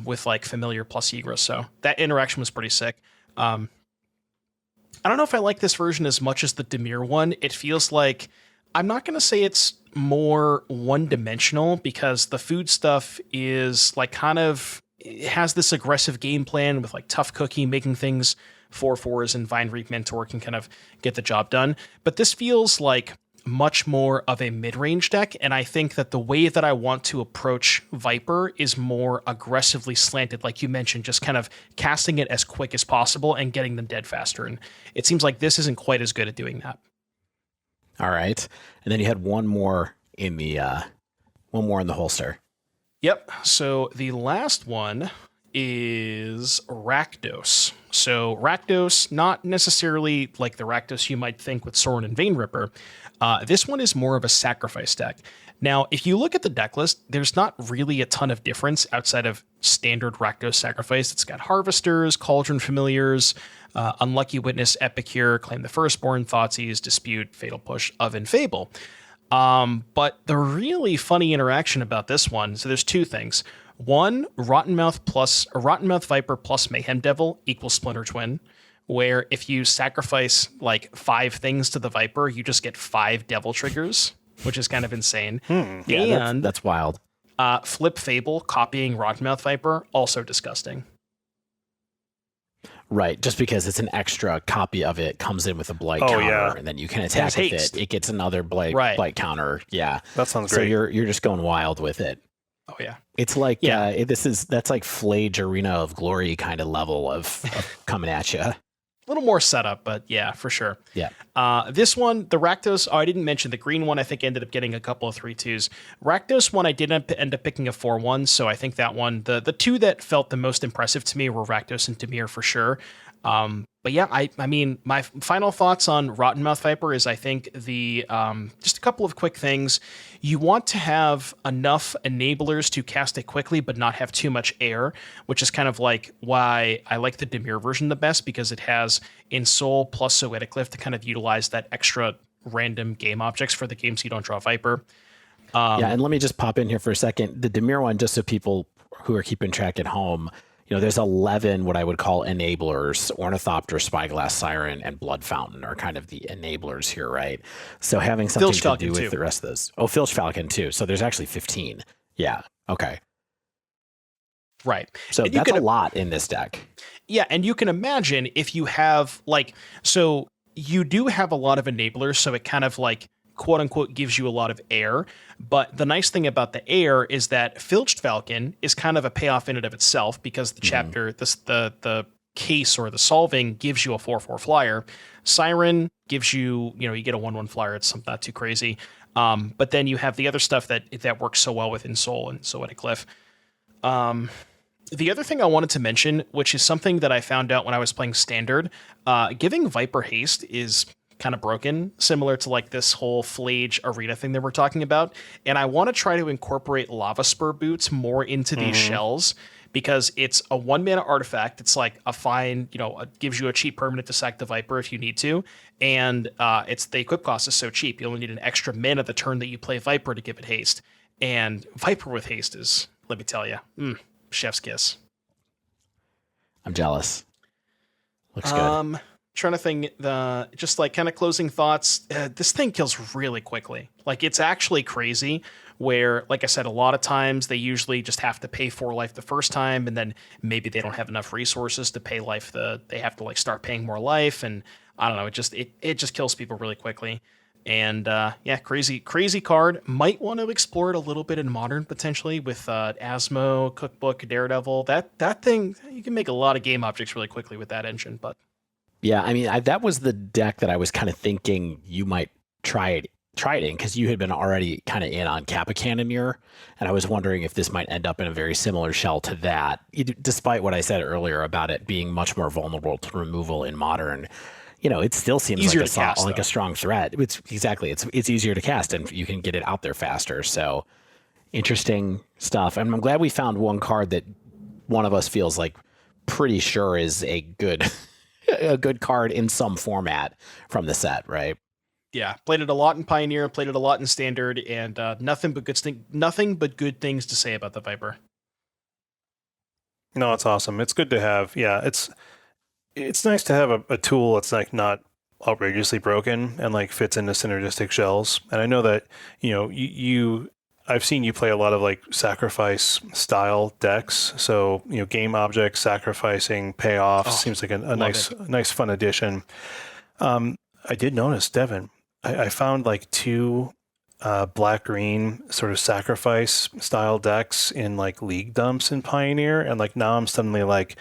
with like familiar plus Egress. So that interaction was pretty sick. I don't know if I like this version as much as the Dimir one. It feels like, I'm not going to say it's more one-dimensional, because the food stuff is like kind of, it has this aggressive game plan with like Tough Cookie making things 4/4s, and Vine Reap Mentor can kind of get the job done. But this feels like much more of a mid-range deck, and I think that the way that I want to approach Viper is more aggressively slanted, like you mentioned, just kind of casting it as quick as possible and getting them dead faster. And it seems like this isn't quite as good at doing that. All right. And then you had one more in the holster. Yep. So the last one is Rakdos. So Rakdos, not necessarily like the Rakdos you might think with Sorin and Vein Ripper. This one is more of a sacrifice deck. Now, if you look at the deck list, there's not really a ton of difference outside of standard Rakdos sacrifice. It's got Harvesters, Cauldron Familiars, Unlucky Witness, Epicure, Claim the Firstborn, Thoughtseize, Dispute, Fatal Push, Oven, Fable. But the really funny interaction about this one, so there's two things. One, Rottenmouth Viper plus Mayhem Devil equals Splinter Twin, where if you sacrifice like 5 things to the Viper, you just get 5 Devil triggers, which is kind of insane. Yeah, and that's wild. Flip Fable copying Rottenmouth Viper, also disgusting. Right, just because it's an extra copy of it, comes in with a blight counter, and then you can attack with it. It gets another blight counter. Yeah, that sounds great. So you're just going wild with it. Oh yeah, it's like that's like Flage Arena of Glory kind of level of coming at you. A little more setup, but yeah, for sure. Yeah. This one, the Rakdos, I didn't mention the green one. I think ended up getting a couple of 3/2s. Rakdos one, I did end up picking a 4/1. So I think that one, the two that felt the most impressive to me were Rakdos and Dimir for sure. But yeah, I mean, my final thoughts on Rottenmouth Viper is I think the just a couple of quick things. You want to have enough enablers to cast it quickly, but not have too much air, which is kind of like why I like the Dimir version the best, because it has Ensoul plus Zoeticliff to kind of utilize that extra random game objects for the games you don't draw Viper. Yeah, and let me just pop in here for a second. The Dimir one, just so people who are keeping track at home, there's 11 what I would call enablers. Ornithopter, Spyglass, Siren, and Blood Fountain are kind of the enablers here, right? So having something to do with the rest of those. Oh, Filch Falcon too. So there's actually 15. Yeah. Okay. Right. So that's a lot in this deck. Yeah, and you can imagine if you have so you do have a lot of enablers, so it kind of like quote unquote gives you a lot of air. But the nice thing about the air is that Filched Falcon is kind of a payoff in and of itself, because the chapter, the case or the solving gives you a 4/4 flyer. Siren gives you, you get a 1/1 flyer. It's not too crazy. But then you have the other stuff that works so well with Ensoul and Zoeticliff. The other thing I wanted to mention, which is something that I found out when I was playing Standard, giving Viper haste is kind of broken, similar to like this whole Flage Arena thing that we're talking about. And I want to try to incorporate Lava Spur Boots more into these shells, because it's a 1-mana artifact. It's like a fine, it gives you a cheap permanent to sack the Viper if you need to. And the equip cost is so cheap. You only need an extra mana the turn that you play Viper to give it haste. And Viper with haste is, let me tell you, chef's kiss. I'm jealous. Looks good. Trying to think, just like kind of closing thoughts. This thing kills really quickly. Like, it's actually crazy where, like I said, a lot of times they usually just have to pay 4 life the first time, and then maybe they don't have enough resources to pay life. They have to like start paying more life, and I don't know. It just kills people really quickly. And crazy card. Might want to explore it a little bit in Modern potentially with Asmo, Cookbook, Daredevil. That thing, you can make a lot of game objects really quickly with that engine, but. Yeah, I mean, that was the deck that I was kind of thinking you might try it in, because you had been already kind of in on Kappa Cannoneer, and I was wondering if this might end up in a very similar shell to that, despite what I said earlier about it being much more vulnerable to removal in Modern. It still seems easier like a strong threat. It's easier to cast, and you can get it out there faster. So interesting stuff. And I'm glad we found one card that one of us feels like pretty sure is a good card in some format from the set, right? Yeah, played it a lot in Pioneer, played it a lot in Standard, and nothing but good things to say about the Viper. No, it's awesome. It's good to have. Yeah, it's nice to have a tool that's like not outrageously broken and like fits into synergistic shells. And I know that I've seen you play a lot of like sacrifice style decks. So game objects, sacrificing, payoff seems like a nice fun addition. I did notice, Devin. I found like 2 black-green sort of sacrifice style decks in like league dumps in Pioneer, and like now I'm suddenly like,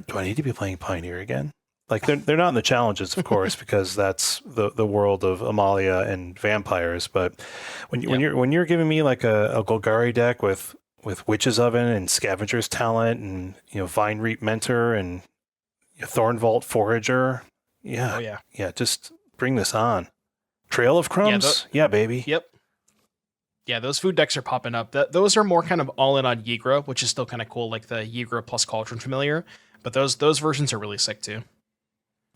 do I need to be playing Pioneer again? Like they're not in the challenges, of course, because that's the world of Amalia and vampires. But when you're giving me like a Golgari deck with Witch's Oven and Scavenger's Talent and Vine Reap Mentor and Thornvault Forager, yeah, just bring this on. Trail of Crumbs, yeah, baby. Yep. Yeah, those food decks are popping up. Those are more kind of all in on Ygra, which is still kind of cool, like the Ygra plus Cauldron Familiar. But those versions are really sick too.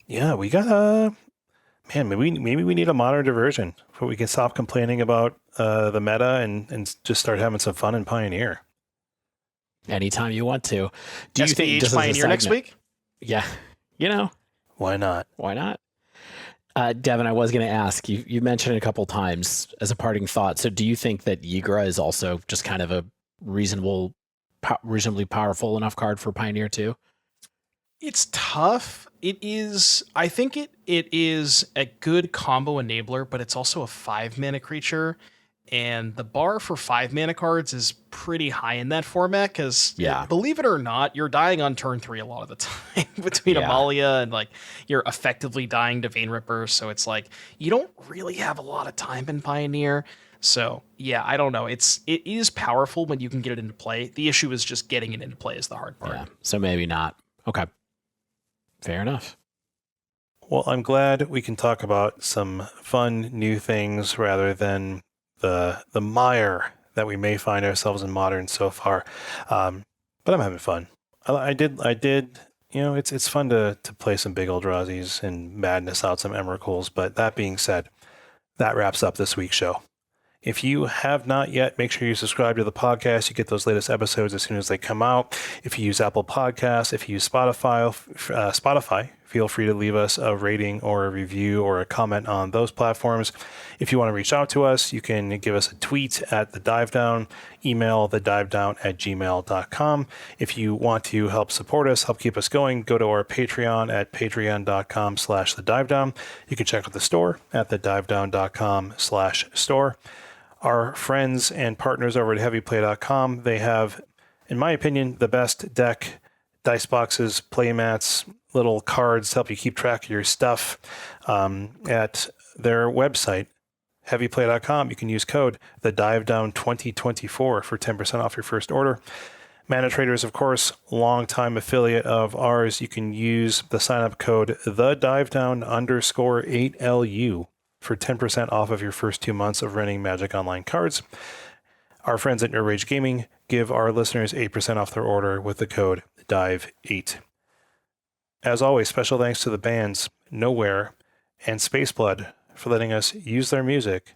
Yeah, we got maybe we need a modern diversion so we can stop complaining about the meta and just start having some fun in Pioneer. Anytime you want to. Do you think Pioneer next week? Yeah, why not? Why not? Devin, I was going to ask you mentioned it a couple times as a parting thought. So do you think that Ygra is also just kind of a reasonably powerful enough card for Pioneer too? It's tough. It is. I think it is a good combo enabler, but it's also a 5-mana creature, and the bar for 5-mana cards is pretty high in that format. Because believe it or not, you're dying on turn 3 a lot of the time between Amalia and like you're effectively dying to Vein Ripper. So it's like you don't really have a lot of time in Pioneer. So yeah, I don't know. It is powerful when you can get it into play. The issue is just getting it into play is the hard part. Yeah. So maybe not. Okay. Fair enough. Well, I'm glad we can talk about some fun new things rather than the mire that we may find ourselves in Modern so far. But I'm having fun. I did. It's fun to play some big old Drazies and madness out some Emeralds. But that being said, that wraps up this week's show. If you have not yet, make sure you subscribe to the podcast. You get those latest episodes as soon as they come out. If you use Apple Podcasts, if you use Spotify, feel free to leave us a rating or a review or a comment on those platforms. If you want to reach out to us, you can give us a tweet at The Dive Down, email thedivedown@gmail.com. If you want to help support us, help keep us going, go to our Patreon at patreon.com/thedivedown. You can check out the store at thedivedown.com/store. Our friends and partners over at heavyplay.com, they have, in my opinion, the best deck, dice boxes, play mats, little cards to help you keep track of your stuff at their website, heavyplay.com. You can use code THEDIVEDOWN2024 for 10% off your first order. Mana Traders, of course, longtime affiliate of ours. You can use the sign-up code THEDIVEDOWN_8LU for 10% off of your first 2 months of renting Magic Online cards. Our friends at Nerd Rage Gaming give our listeners 8% off their order with the code DIVE8. As always, special thanks to the bands Nowhere and Spaceblood for letting us use their music.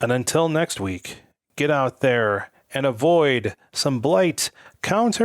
And until next week, get out there and avoid some blight counters.